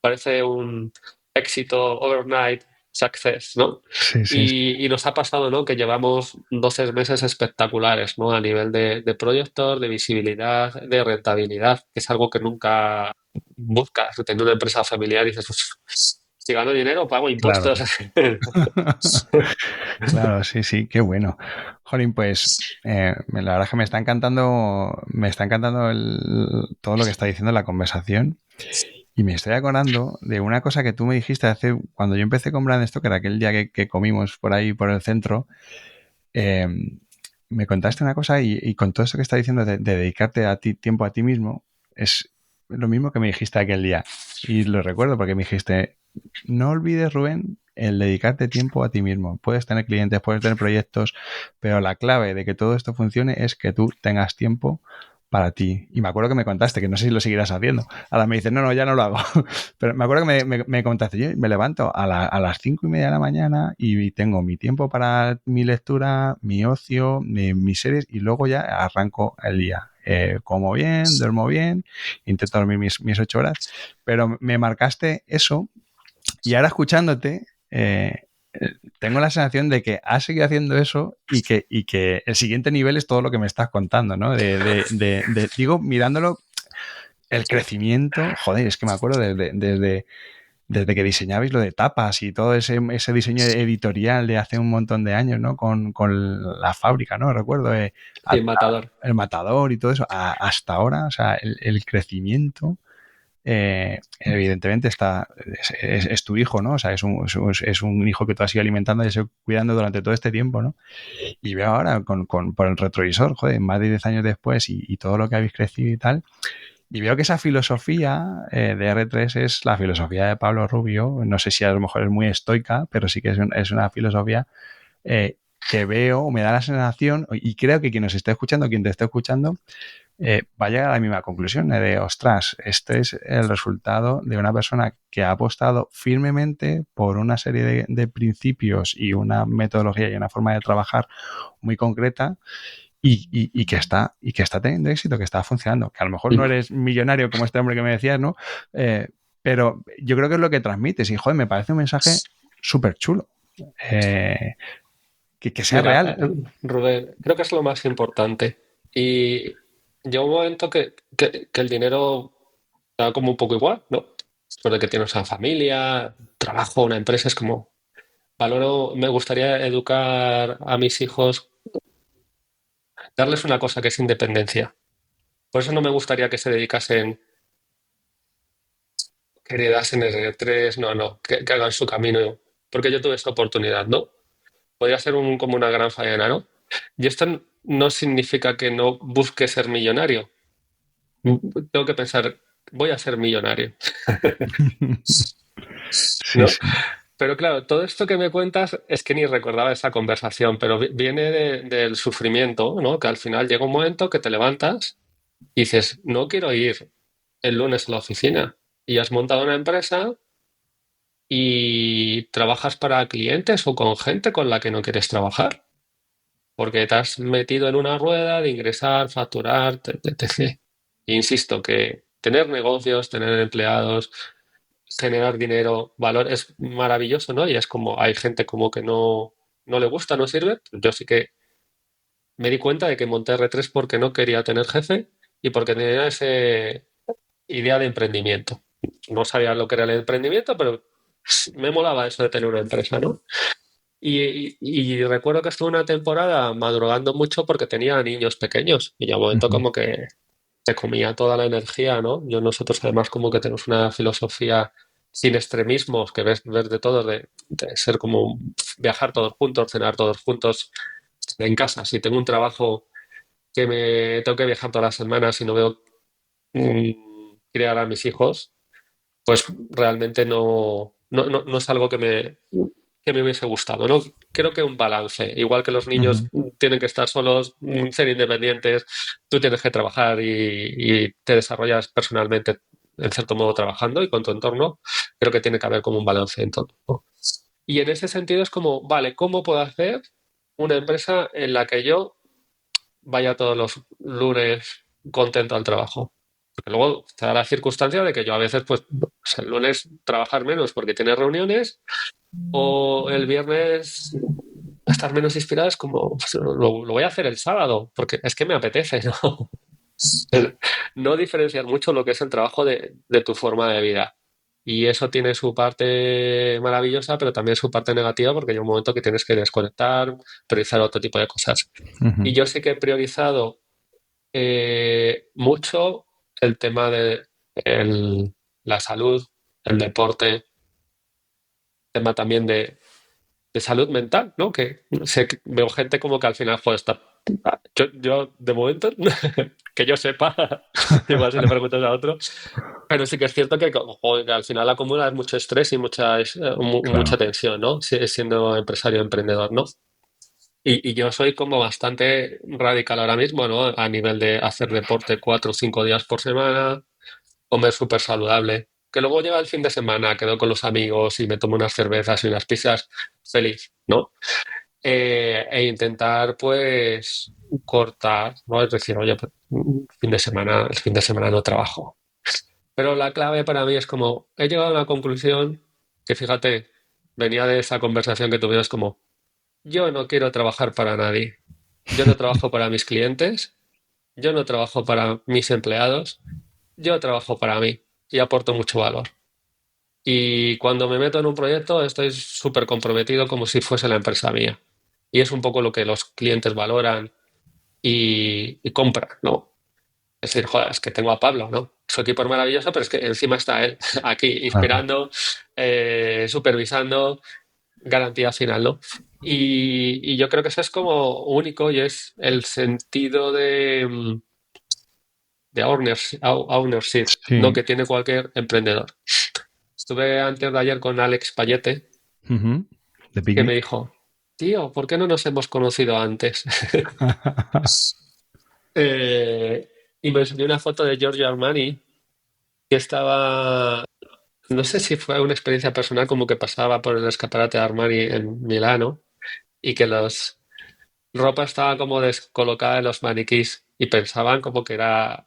Parece un éxito overnight success, ¿no? sí, sí, sí. Y nos ha pasado, ¿no? Que llevamos 12 meses espectaculares, ¿no? A nivel de proyectos, de visibilidad, de rentabilidad, que es algo que nunca buscas. Teniendo una empresa familiar y dices, pues, si gano dinero, pago Claro. impuestos. Claro, sí, sí, qué bueno. Jolín, pues la verdad es que me está encantando todo lo que está diciendo la conversación y me estoy acordando de una cosa que tú me dijiste cuando yo empecé con Brand Stoker, aquel día que comimos por ahí por el centro, eh, me contaste una cosa y con todo esto que está diciendo de dedicarte a ti, tiempo a ti mismo, es lo mismo que me dijiste aquel día. Y lo recuerdo porque me dijiste, no olvides, Rubén, el dedicarte tiempo a ti mismo. Puedes tener clientes, puedes tener proyectos, pero la clave de que todo esto funcione es que tú tengas tiempo para ti. Y me acuerdo que me contaste, que no sé si lo seguirás haciendo. Ahora me dices, no, no, ya no lo hago. Pero me acuerdo que me contaste, yo me levanto a las 5:30 de la mañana y tengo mi tiempo para mi lectura, mi ocio, mis series y luego ya arranco el día. Como bien, duermo bien, intento dormir mis 8 horas, pero me marcaste eso y ahora escuchándote, tengo la sensación de que has seguido haciendo eso y que el siguiente nivel es todo lo que me estás contando, ¿no? Digo, mirándolo, el crecimiento, joder, es que me acuerdo desde que diseñabais lo de tapas y todo ese diseño editorial de hace un montón de años, ¿no? Con la fábrica, ¿no? Recuerdo Sí, matador. el matador y todo eso, hasta ahora, o sea, el crecimiento evidentemente es tu hijo, ¿no? O sea, es un hijo que tú has ido alimentando y has ido cuidando durante todo este tiempo, ¿no? Y veo ahora por el retrovisor, joder, más de 10 años después y todo lo que habéis crecido y tal, y veo que esa filosofía de R3 es la filosofía de Pablo Rubio. No sé si a lo mejor es muy estoica, pero sí que es una filosofía eh, que veo, me da la sensación, y creo que quien nos esté escuchando, quien te esté escuchando, va a llegar a la misma conclusión de, ostras, este es el resultado de una persona que ha apostado firmemente por una serie de principios y una metodología y una forma de trabajar muy concreta y que está teniendo éxito, que está funcionando. Que a lo mejor no eres millonario como este hombre que me decías, ¿no? Pero yo creo que es lo que transmites y, joder, me parece un mensaje súper chulo. que sea Mira, real. Rubén, creo que es lo más importante. Y llega un momento que el dinero da como un poco igual, ¿no? Después de que tienes una familia, trabajo, una empresa, es como, valoro, me gustaría educar a mis hijos, darles una cosa que es independencia. Por eso no me gustaría que se dedicasen, que heredasen el 3 no, que hagan su camino. Porque yo tuve esa oportunidad, ¿no? Podría ser como una gran faena, ¿no? Y esto no significa que no busque ser millonario. Tengo que pensar, voy a ser millonario, Sí, ¿no? sí. Pero claro, todo esto que me cuentas es que ni recordaba esa conversación, pero viene del sufrimiento, ¿no? Que al final llega un momento que te levantas y dices, no quiero ir el lunes a la oficina. Y has montado una empresa y trabajas para clientes o con gente con la que no quieres trabajar, porque te has metido en una rueda de ingresar, facturar, etc. Insisto que tener negocios, tener empleados, generar dinero, valor, es maravilloso, ¿no? Y es como, hay gente como que no le gusta, no sirve. Yo sí que me di cuenta de que monté R3 porque no quería tener jefe y porque tenía esa idea de emprendimiento. No sabía lo que era el emprendimiento, pero me molaba eso de tener una empresa, ¿no? Y recuerdo que estuve una temporada madrugando mucho porque tenía niños pequeños y ya un momento Ujú. como que te comía toda la energía, ¿no? Nosotros además como que tenemos una filosofía sin extremismos, que ves de todo, de ser como viajar todos juntos, cenar todos juntos en casa. Si tengo un trabajo que me tengo que viajar todas las semanas y no veo criar a mis hijos, pues realmente no es algo que me hubiese gustado, ¿no? Creo que un balance, igual que los niños Ujú. tienen que estar solos, ser independientes, tú tienes que trabajar y te desarrollas personalmente en cierto modo trabajando y con tu entorno, creo que tiene que haber como un balance en todo, ¿no? Y en ese sentido es como, vale, ¿cómo puedo hacer una empresa en la que yo vaya todos los lunes contento al trabajo? Porque luego se da la circunstancia de que yo a veces, pues el lunes trabajar menos porque tienes reuniones o el viernes estar menos inspirado es como, pues, lo voy a hacer el sábado, porque es que me apetece, ¿no? No diferenciar mucho lo que es el trabajo de tu forma de vida. Y eso tiene su parte maravillosa, pero también su parte negativa, porque hay un momento que tienes que desconectar, priorizar otro tipo de cosas. Y Ujú. yo sí que he priorizado mucho el tema de la salud, el deporte, tema también de salud mental, ¿no? Que sé que veo gente como que al final, joder, está. Yo de momento, que yo sepa, igual si le preguntas a otro, pero sí que es cierto que, joder, que al final acumulas mucho estrés y mucha Claro. tensión, ¿no? Siendo empresario, emprendedor, ¿no? Y yo soy como bastante radical ahora mismo, ¿no? A nivel de hacer deporte 4 o 5 días por semana, comer súper saludable. Que luego llega el fin de semana, quedo con los amigos y me tomo unas cervezas y unas pizzas, feliz, ¿no? E intentar, pues, cortar, ¿no? Es decir, oye, pues, el fin de semana no trabajo. Pero la clave para mí es como, he llegado a una conclusión que, fíjate, venía de esa conversación que tuvimos como, yo no quiero trabajar para nadie. Yo no trabajo para mis clientes, yo no trabajo para mis empleados, yo trabajo para mí y aporto mucho valor. Y cuando me meto en un proyecto estoy súper comprometido como si fuese la empresa mía. Y es un poco lo que los clientes valoran y compran, ¿no? Es decir, joder, es que tengo a Pablo, ¿no? Su equipo es maravilloso, pero es que encima está él aquí Claro. inspirando, supervisando, garantía final, ¿no? Y yo creo que eso es como único y es el sentido de ownership, ¿no? Sí. Que tiene cualquier emprendedor. Estuve antes de ayer con Alex Payete, Ujú. De que me picnic. dijo, tío, ¿por qué no nos hemos conocido antes? Eh, y me enseñó una foto de Giorgio Armani, que estaba, no sé si fue una experiencia personal, como que pasaba por el escaparate de Armani en Milano y que las ropa estaba como descolocada en los maniquís y pensaban como que era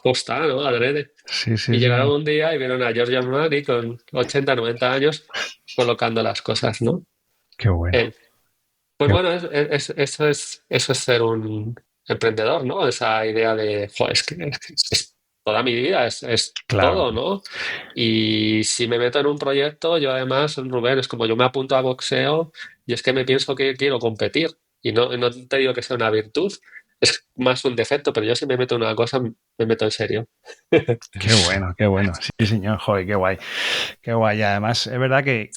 posta, ¿no? Adrede. Sí, sí, Y sí, llegaron sí. un día y vieron a Giorgio Armani con 80 90 años colocando las cosas, ¿no? Qué bueno. Él. Pues bueno, eso es ser un emprendedor, ¿no? Esa idea de, joder, es toda mi vida, es Claro. todo, ¿no? Y si me meto en un proyecto, yo además, Rubén, es como yo me apunto a boxeo y es que me pienso que quiero competir. Y no te digo que sea una virtud, es más un defecto, pero yo si me meto en una cosa, me meto en serio. Qué bueno, qué bueno. Sí, señor, joder, qué guay. Qué guay. Y además, es verdad que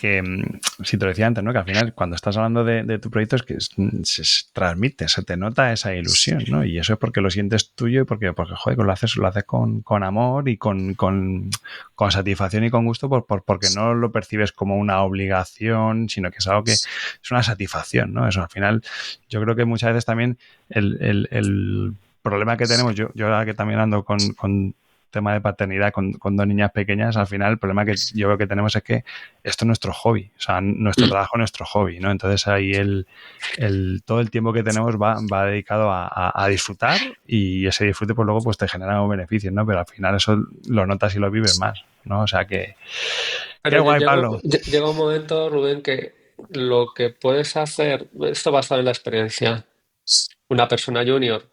si te lo decía antes, ¿no? Que al final, cuando estás hablando de tu proyecto, es que se transmite, se te nota esa ilusión, ¿no? Y eso es porque lo sientes tuyo y porque joder, lo haces con amor y con satisfacción y con gusto, porque no lo percibes como una obligación, sino que es algo que es una satisfacción, ¿no? Eso al final, yo creo que muchas veces también el problema que tenemos, yo ahora que también ando con tema de paternidad con dos niñas pequeñas, al final el problema que yo veo que tenemos es que esto es nuestro hobby, o sea, nuestro trabajo es nuestro hobby, ¿no? Entonces ahí todo el tiempo que tenemos va dedicado a disfrutar y ese disfrute pues luego pues te genera beneficios, ¿no? Pero al final eso lo notas y lo vives más, ¿no? O sea que... Qué Pero guay, Pablo. llega un momento, Rubén, que lo que puedes hacer, esto basado en la experiencia, una persona junior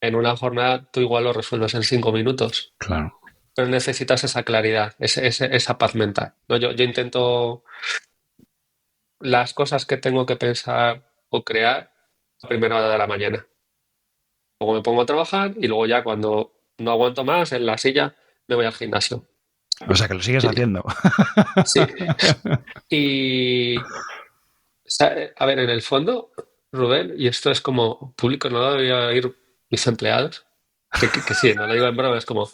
en una jornada, tú igual lo resuelves en 5 minutos, Claro. pero necesitas esa claridad, esa paz mental, ¿no? Yo intento las cosas que tengo que pensar o crear a primera hora de la mañana. Luego me pongo a trabajar y luego ya cuando no aguanto más en la silla me voy al gimnasio. O sea que lo sigues Sí, haciendo. sí. Y a ver, en el fondo, Rubén, y esto es como público, no lo debería oír mis empleados, que sí, no lo digo en broma, es como,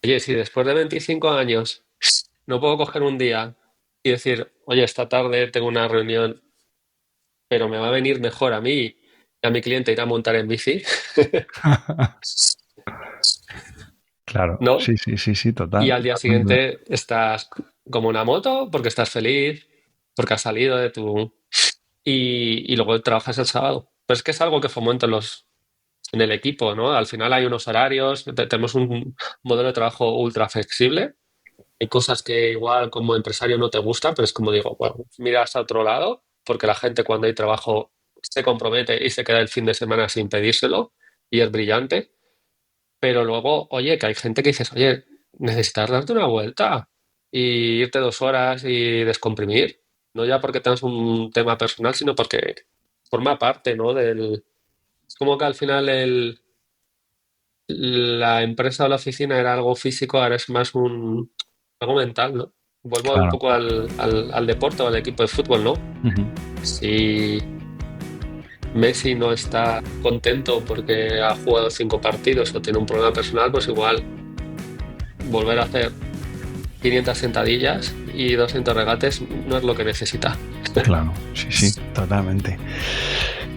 oye, si después de 25 años no puedo coger un día y decir, oye, esta tarde tengo una reunión, pero me va a venir mejor a mí y a mi cliente ir a montar en bici, Claro, ¿no? sí, sí, sí, sí, Y total. al día siguiente estás como una moto porque estás feliz, porque has salido de tu... Y luego trabajas el sábado. Pero es que es algo que fomento en el equipo, ¿no? Al final hay unos horarios, tenemos un modelo de trabajo ultra flexible. Hay cosas que igual como empresario no te gustan, pero es como digo, bueno, miras a otro lado, porque la gente cuando hay trabajo se compromete y se queda el fin de semana sin pedírselo, y es brillante. Pero luego, oye, que hay gente que dices, oye, necesitas darte una vuelta y irte 2 horas y descomprimir. No ya porque tengas un tema personal, sino porque forma parte, ¿no? Es como que al final la empresa o la oficina era algo físico, ahora es más algo mental, ¿no? Vuelvo un Claro. poco al deporte o al equipo de fútbol, ¿no? Ujú. Si Messi no está contento porque ha jugado 5 partidos o tiene un problema personal, pues igual volver a hacer 500 sentadillas y 200 regates no es lo que necesita. Claro, sí, sí, totalmente.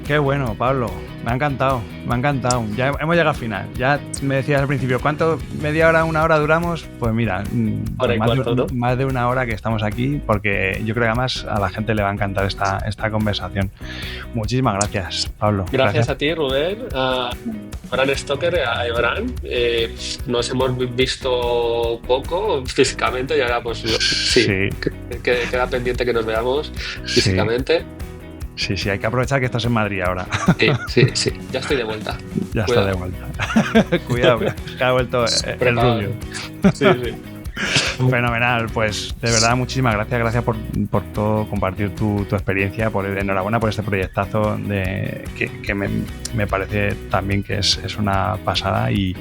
Qué bueno, Pablo. Me ha encantado, me ha encantado. Ya hemos llegado al final. Ya me decías al principio, ¿cuánto? ¿Media hora, una hora duramos? Pues mira, Hora y cuarto, ¿no? más de una hora que estamos aquí, porque yo creo que además a la gente le va a encantar esta conversación. Muchísimas gracias, Pablo. Gracias a ti, Rubén, a Bran Stoker, a Ebran. Nos hemos visto poco físicamente y ahora pues sí, Sí, queda pendiente que nos veamos sí, físicamente. sí, sí, hay que aprovechar que estás en Madrid ahora. Sí, sí, sí, ya estoy de vuelta. Ya Cuidado. está de vuelta. Cuidado, que ha vuelto el Preparado. rubio. Sí, sí. Fenomenal, pues de verdad muchísimas gracias por todo, compartir tu experiencia, enhorabuena por este proyectazo que me parece también que es una pasada y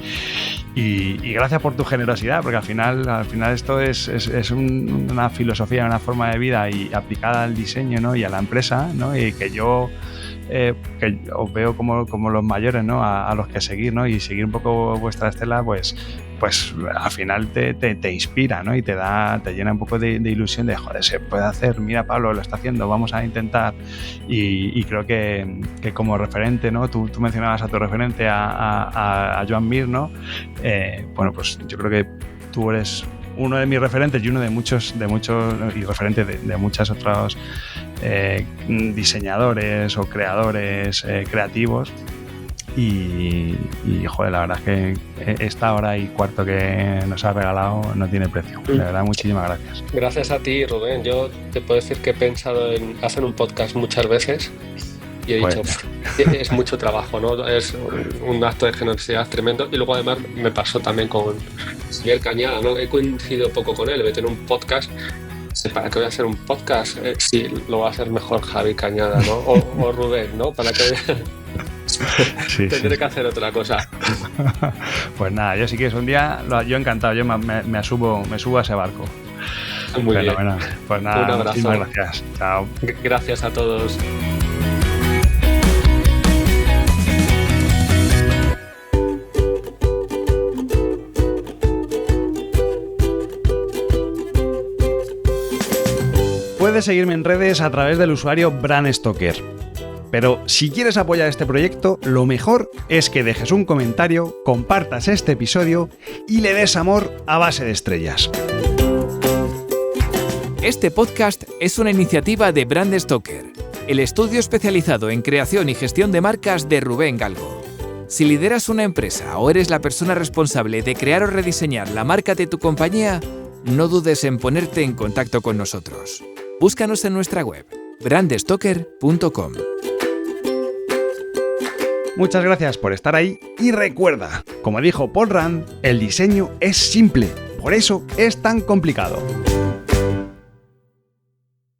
gracias por tu generosidad, porque al final esto es una filosofía, una forma de vida y aplicada al diseño, ¿no? Y a la empresa, ¿no? Y que yo que os veo como los mayores, ¿no? A los que seguir, ¿no? Y seguir un poco vuestra estela, pues al final te inspira, ¿no? Y te llena un poco de ilusión de, joder, se puede hacer, mira Pablo, lo está haciendo, vamos a intentar. Y creo que como referente, ¿no? Tú mencionabas a tu referente, a Joan Mir, ¿no? Bueno, pues yo creo que tú eres uno de mis referentes y uno de muchos y referente de muchos otros diseñadores o creadores creativos y joder, la verdad es que esta hora y cuarto que nos has regalado no tiene precio. De verdad, muchísimas gracias. Gracias a ti, Rubén. Yo te puedo decir que he pensado en hacer un podcast muchas veces Y he dicho, es mucho trabajo, ¿no? Es un acto de generosidad tremendo. Y luego además me pasó también con Javier Cañada, ¿no? He coincidido poco con él, voy a tener un podcast. ¿Para qué voy a hacer un podcast? Sí, lo va a hacer mejor Javi Cañada, ¿no? O Rubén, ¿no? ¿Para qué? Tendré que hacer otra cosa. Pues nada, yo sí que es un día, yo encantado, yo me subo a ese barco. Muy bien. Pues nada, un abrazo. Muchísimas gracias. Chao. Gracias a todos. Puedes seguirme en redes a través del usuario Bram Stoker. Pero si quieres apoyar este proyecto, lo mejor es que dejes un comentario, compartas este episodio y le des amor a base de estrellas. Este podcast es una iniciativa de Bram Stoker, el estudio especializado en creación y gestión de marcas de Rubén Galgo. Si lideras una empresa o eres la persona responsable de crear o rediseñar la marca de tu compañía, no dudes en ponerte en contacto con nosotros. Búscanos en nuestra web, brandstoker.com. Muchas gracias por estar ahí y recuerda, como dijo Paul Rand, el diseño es simple, por eso es tan complicado.